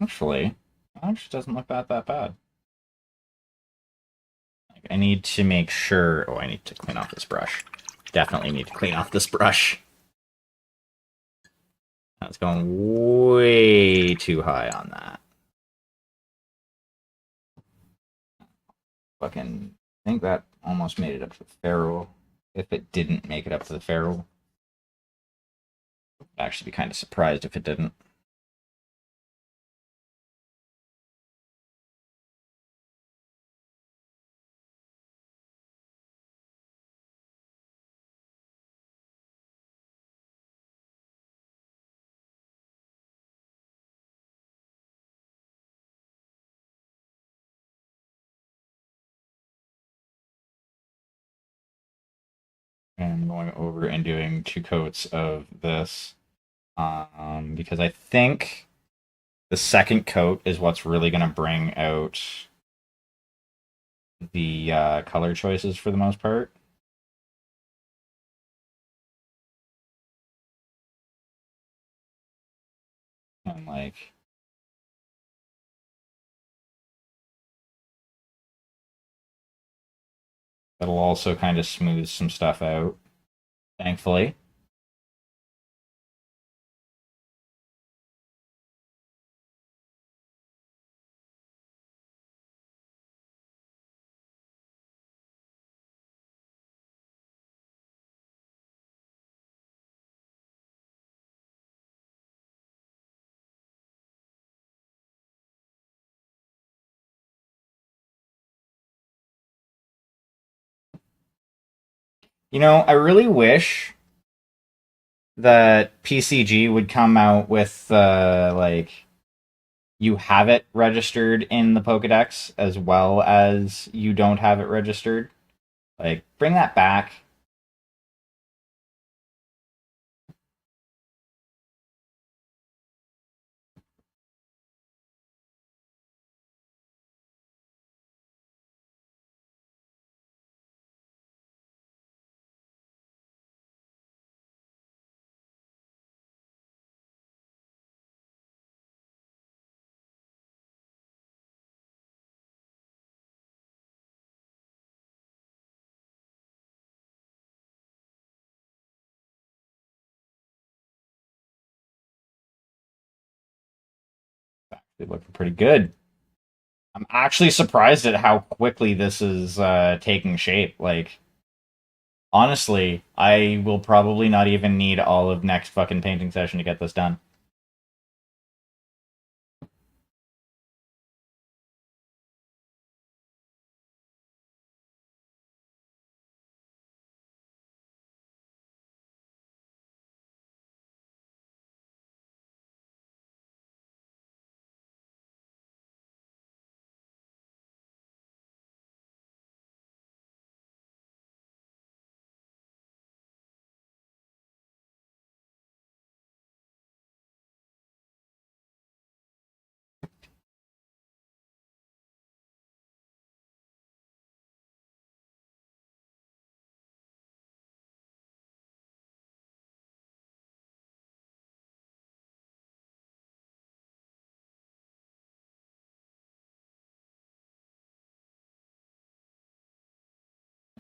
Actually, that doesn't look that bad. Like, I need to make sure. Oh, I need to clean off this brush. Definitely need to clean off this brush. That's going way too high on that. Fucking I think that almost made it up to the ferrule. If it didn't make it up to the ferrule, I'd actually be kind of surprised if it didn't. And going over and doing 2 coats of this, because I think the second coat is what's really going to bring out the color choices for the most part. And like that'll also kind of smooth some stuff out, thankfully. I really wish that PCG would come out with like you have it registered in the Pokedex as well as you don't have it registered. Like bring that back. They look pretty good. I'm actually surprised at how quickly this is taking shape. Like, honestly, I will probably not even need all of next fucking painting session to get this done.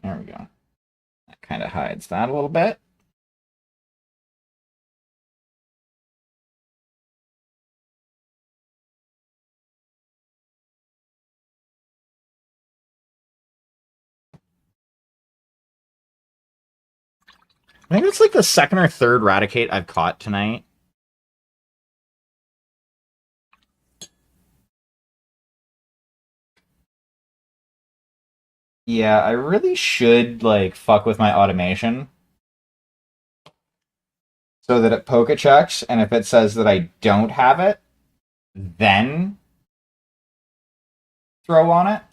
There we go. That kind of hides that a little bit. I think it's like the second or third Raticate I've caught tonight. Yeah, I really should like fuck with my automation so that it poke checks, and if it says that I don't have it, then throw on it.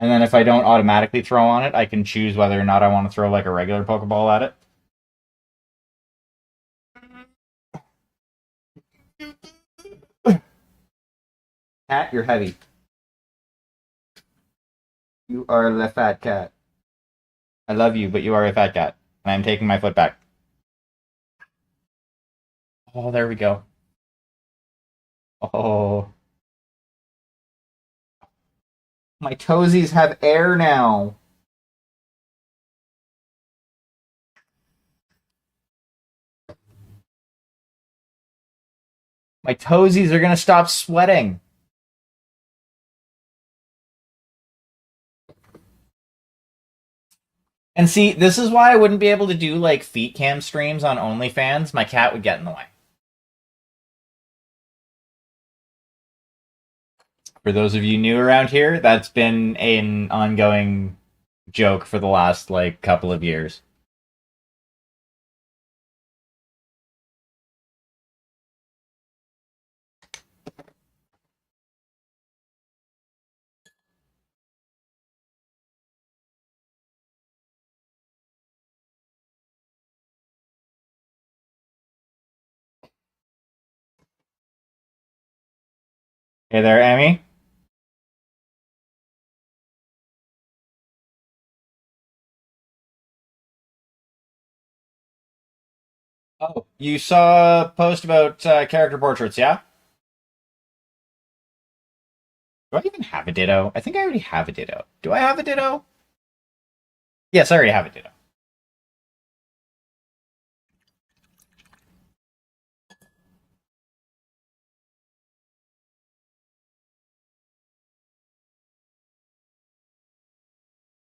And then if I don't automatically throw on it, I can choose whether or not I want to throw like a regular Pokeball at it. Cat, you're heavy. You are the fat cat. I love you, but you are a fat cat. And I'm taking my foot back. Oh, there we go. Oh. My toesies have air now. My toesies are gonna stop sweating. And see, this is why I wouldn't be able to do like feet cam streams on OnlyFans. My cat would get in the way. For those of you new around here, that's been an ongoing joke for the last like couple of years. Hey there, Emmy. Oh, you saw a post about character portraits, yeah? Do I even have a Ditto? I think I already have a Ditto. Do I have a Ditto? Yes, I already have a Ditto.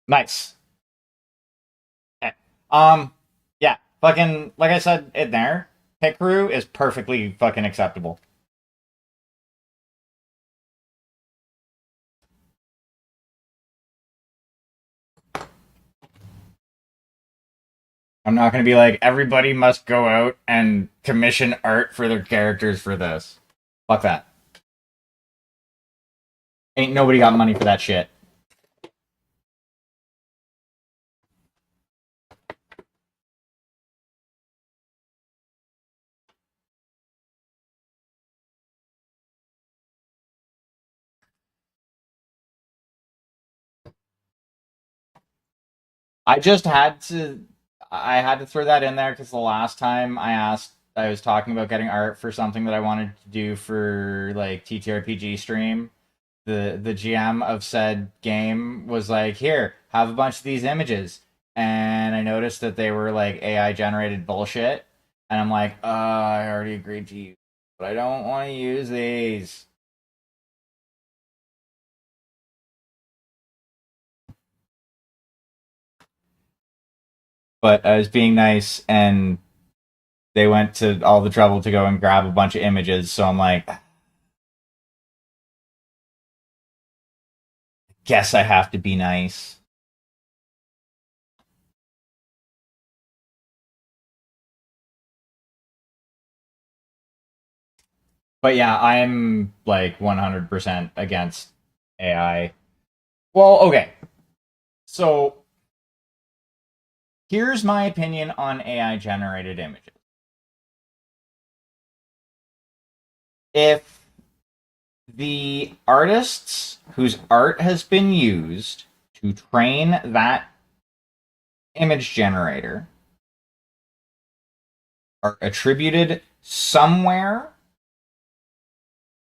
Nice. Okay. Yeah, fucking, like I said in there, Hikaru is perfectly fucking acceptable. I'm not gonna be like, everybody must go out and commission art for their characters for this. Fuck that. Ain't nobody got money for that shit. I just had to. I had to throw that in there because the last time I was talking about getting art for something that I wanted to do for like TTRPG stream. The GM of said game was like, "Here, have a bunch of these images," and I noticed that they were like AI generated bullshit, and I'm like, I already agreed to use But I don't want to use these. But I was being nice, and they went to all the trouble to go and grab a bunch of images. So I'm like, guess I have to be nice. But yeah, I'm like 100% against AI. Well, okay. So here's my opinion on AI generated images. If the artists whose art has been used to train that image generator are attributed somewhere,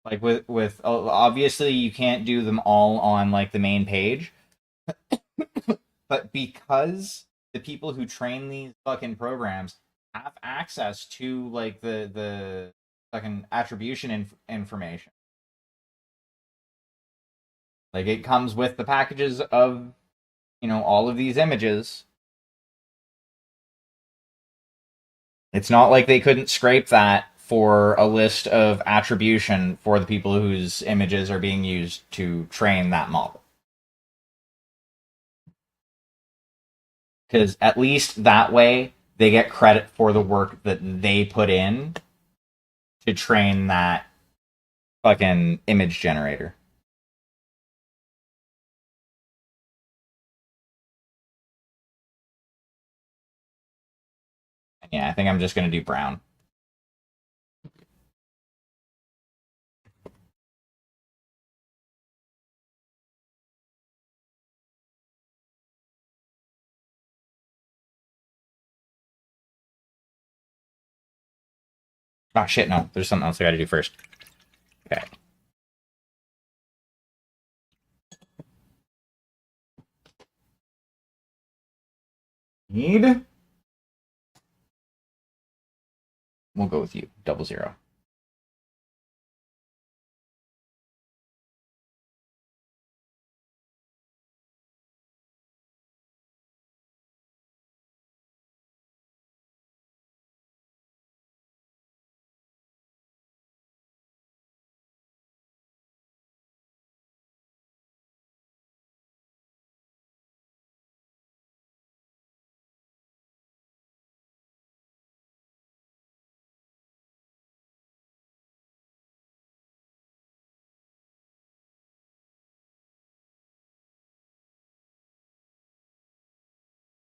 like with obviously you can't do them all on like the main page, but because the people who train these fucking programs have access to like the fucking attribution information, like it comes with the packages of all of these images. It's not like they couldn't scrape that for a list of attribution for the people whose images are being used to train that model. Because at least that way they get credit for the work that they put in to train that fucking image generator. Yeah, I think I'm just gonna do brown. Oh shit, no, there's something else I gotta do first. Okay. Need. We'll go with you. 00.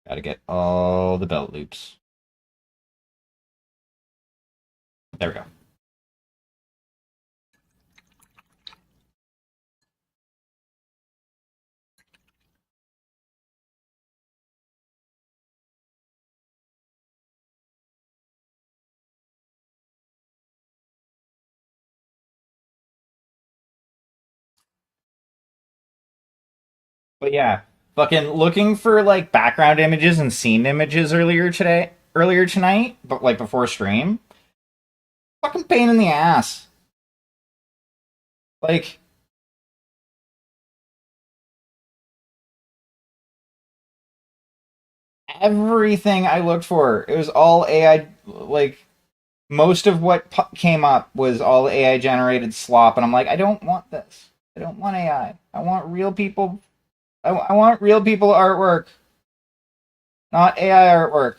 Gotta get all the belt loops. There we go. But yeah, fucking looking for like background images and scene images earlier tonight, but like before stream. Fucking pain in the ass. Like everything I looked for, it was all AI. Like most of what came up was all AI generated slop, and I'm like, I don't want this. I don't want AI. I want real people. I want real people artwork, not AI artwork.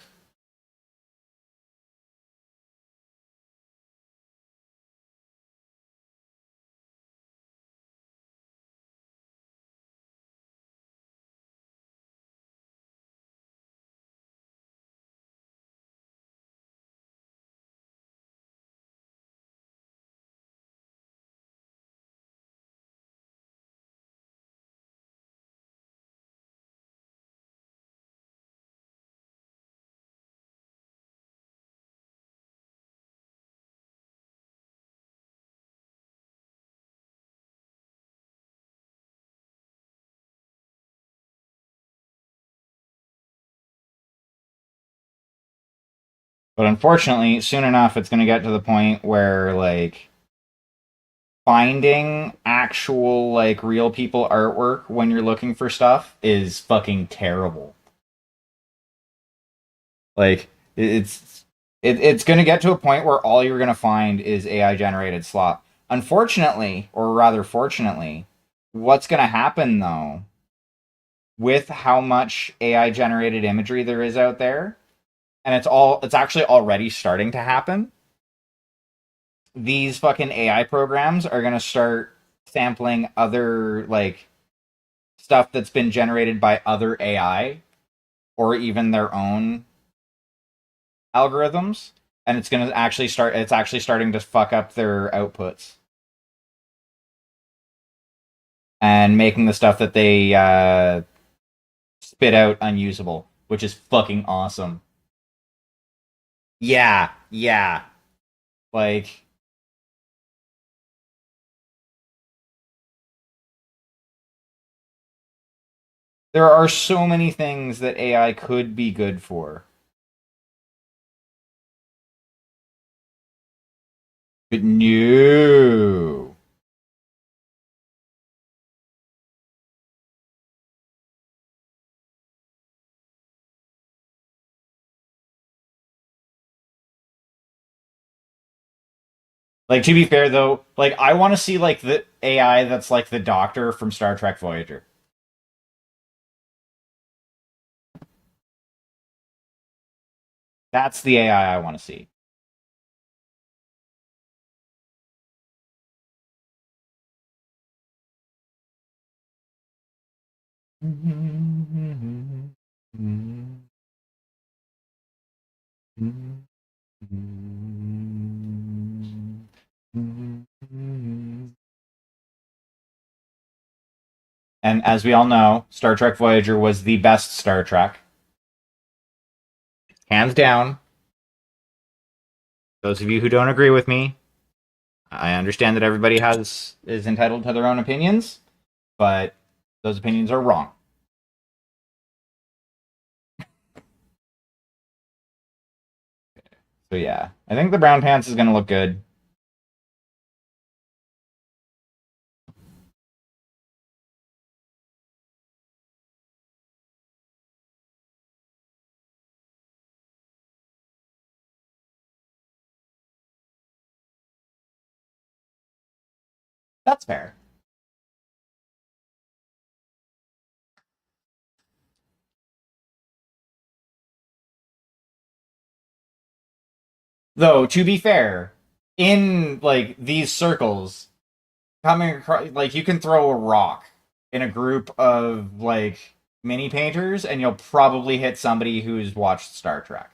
But unfortunately, soon enough, it's going to get to the point where, like, finding actual, like, real people artwork when you're looking for stuff is fucking terrible. Like, it's going to get to a point where all you're going to find is AI generated slop. Unfortunately, or rather fortunately, what's going to happen though, with how much AI generated imagery there is out there, and it's actually already starting to happen. These fucking AI programs are going to start sampling other, like, stuff that's been generated by other AI or even their own algorithms, and it's actually starting to fuck up their outputs and making the stuff that they spit out unusable, which is fucking awesome. Yeah, yeah. Like, there are so many things that AI could be good for. But no. Like, to be fair though, like, I want to see like the AI that's like the Doctor from Star Trek Voyager. That's the AI I want to see. And as we all know, Star Trek Voyager was the best Star Trek, hands down. Those of you who don't agree with me, I understand that everybody is entitled to their own opinions, but those opinions are wrong. So yeah, I think the brown pants is gonna look good. That's fair. Though to be fair, in like these circles, coming across, like, you can throw a rock in a group of like mini painters, and you'll probably hit somebody who's watched Star Trek.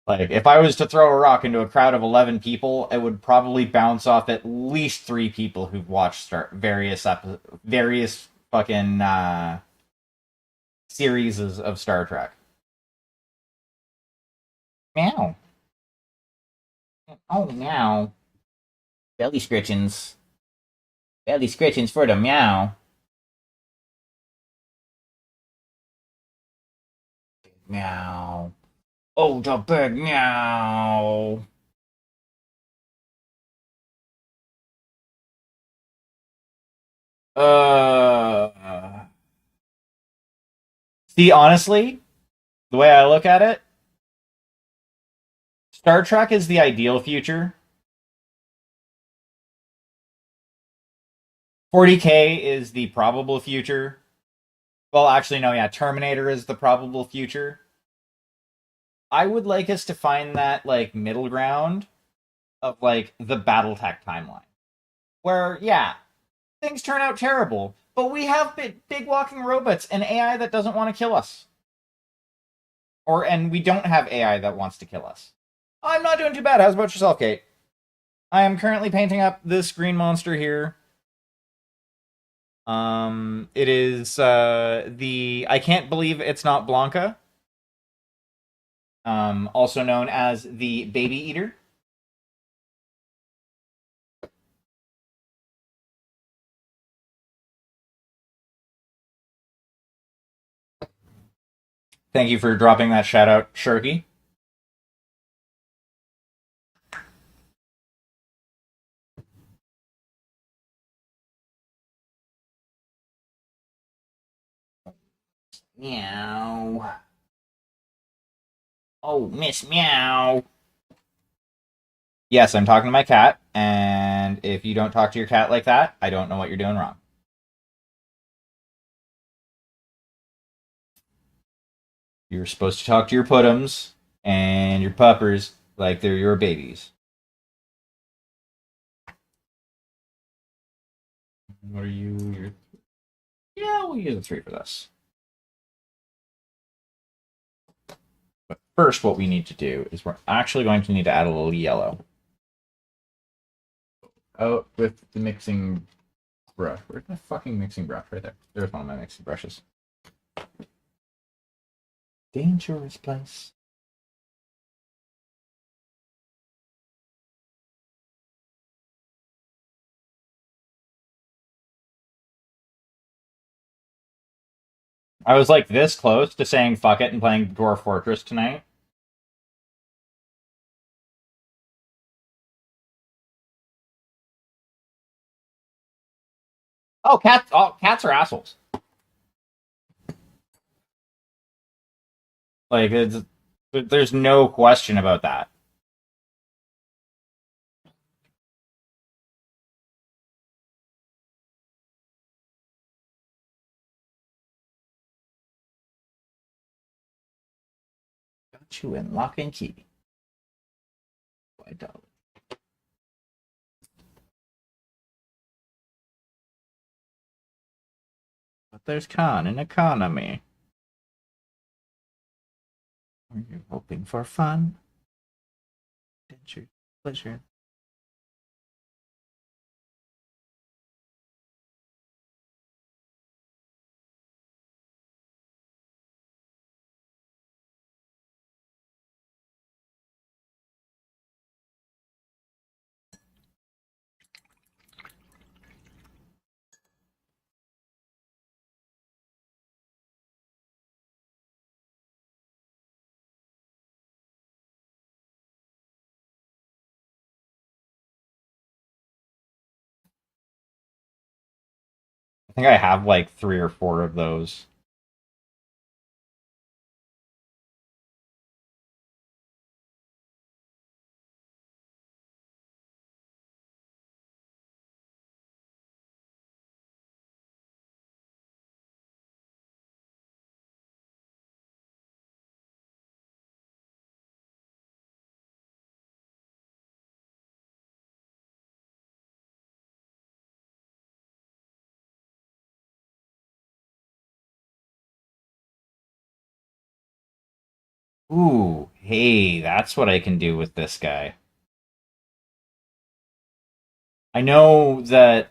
Like, if I was to throw a rock into a crowd of 11 people, it would probably bounce off at least 3 people who've watched various fucking series of Star Trek. Meow. Oh, meow. Belly scritchings. Belly scritchings for the meow. Meow. Oh, the big meow. Uh. See, honestly, the way I look at it, Star Trek is the ideal future. 40K is the probable future. Well, actually, no, yeah, Terminator is the probable future. I would like us to find that, like, middle ground of, like, the Battletech timeline. Where, yeah, things turn out terrible, but we have big walking robots and AI that doesn't want to kill us. And we don't have AI that wants to kill us. I'm not doing too bad. How's about yourself, Kate? I am currently painting up this green monster here. It is the I can't believe it's not Blanca. Also known as the Baby Eater. Thank you for dropping that shout out, Sharky. Meow. Oh, Miss Meow. Yes, I'm talking to my cat, and if you don't talk to your cat like that, I don't know what you're doing wrong. You're supposed to talk to your puttums and your puppers like they're your babies. What are you? You're... Yeah, we'll use a 3 for this. But first, what we need to do is we're actually going to need to add a little yellow. Oh, with the mixing brush. Where's my fucking mixing brush? Right there. There's one of my mixing brushes. Dangerous place. I was like this close to saying fuck it and playing Dwarf Fortress tonight. Oh, cats! Oh, cats are assholes. Like, there's no question about that. Got you in lock and key. $5. But there's con in economy. Are you hoping for fun? Adventure, pleasure. I think I have like 3 or 4 of those. Ooh, hey, that's what I can do with this guy. I know that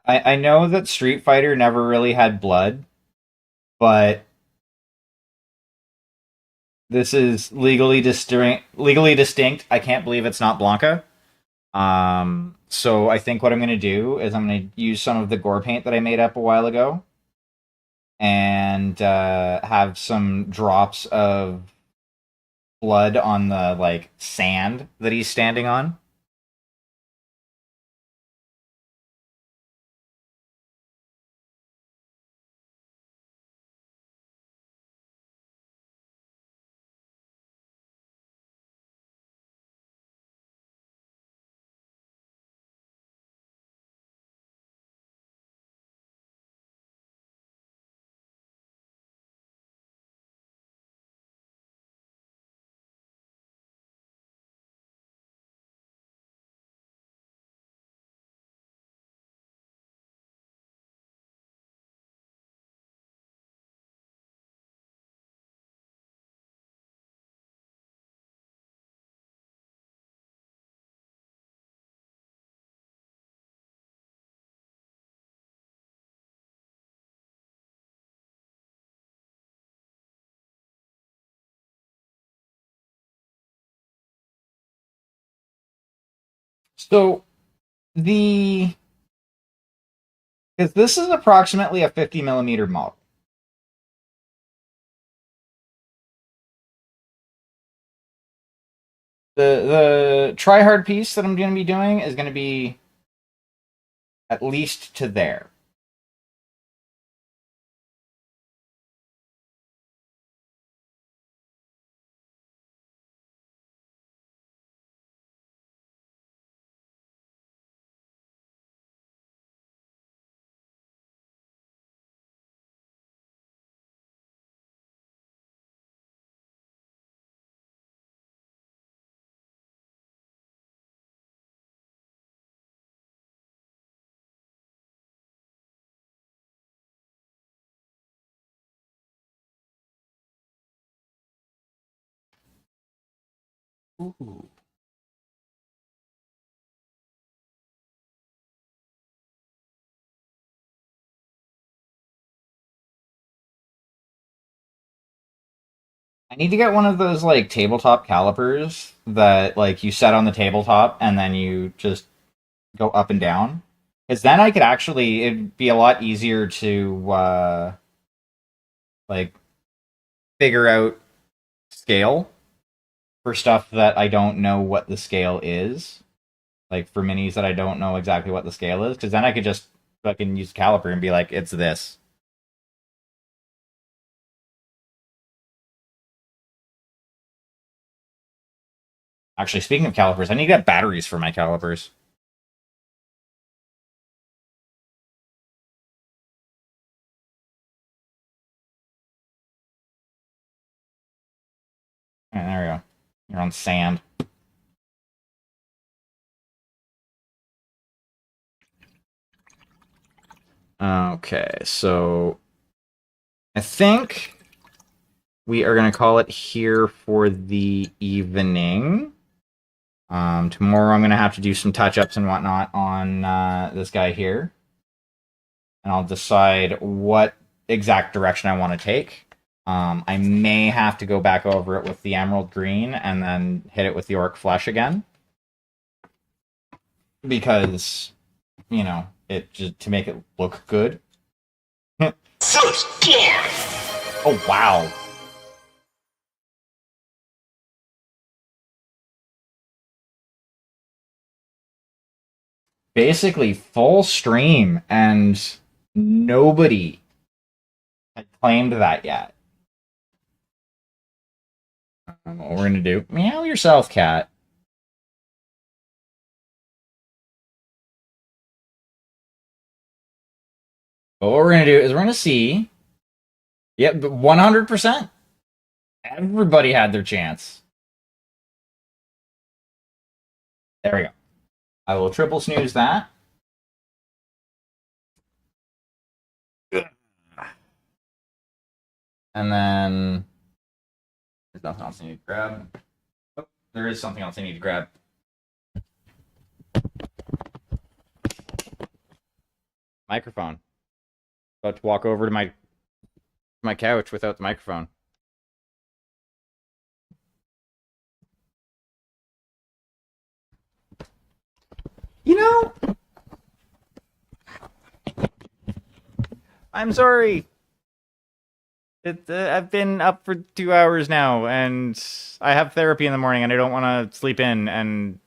I know that Street Fighter never really had blood, but this is legally distinct. Legally distinct. I can't believe it's not Blanca. So I think what I'm going to do is I'm going to use some of the gore paint that I made up a while ago, and have some drops of blood on the like sand that he's standing on. So the because this is approximately a 50 millimeter model. The try hard piece that I'm going to be doing is going to be at least to there. Ooh. I need to get one of those like tabletop calipers that like you set on the tabletop and then you just go up and down. Because then I could actually it'd be a lot easier to like figure out scale for stuff that I don't know what the scale is. Like for minis that I don't know exactly what the scale is, because then I could just fucking use caliper and be like, it's this. Actually, speaking of calipers, I need to get batteries for my calipers. Alright, there we go. You're on sand. Okay, so I think we are going to call it here for the evening. Tomorrow I'm going to have to do some touch ups and whatnot on this guy here. And I'll decide what exact direction I want to take. I may have to go back over it with the emerald green and then hit it with the orc flesh again. Because, you know, it just to make it look good. First blood! Oh, wow. Basically, full stream, and nobody had claimed that yet. I don't know what we're gonna do. Meow yourself, cat. But what we're gonna do is we're gonna see. Yep, 100%. Everybody had their chance. There we go. I will triple snooze that. And then there's nothing else I need to grab. Oh, there is something else I need to grab. Microphone. About to walk over to my couch without the microphone. You know, I'm sorry. I've been up for 2 hours now, and I have therapy in the morning, and I don't want to sleep in, and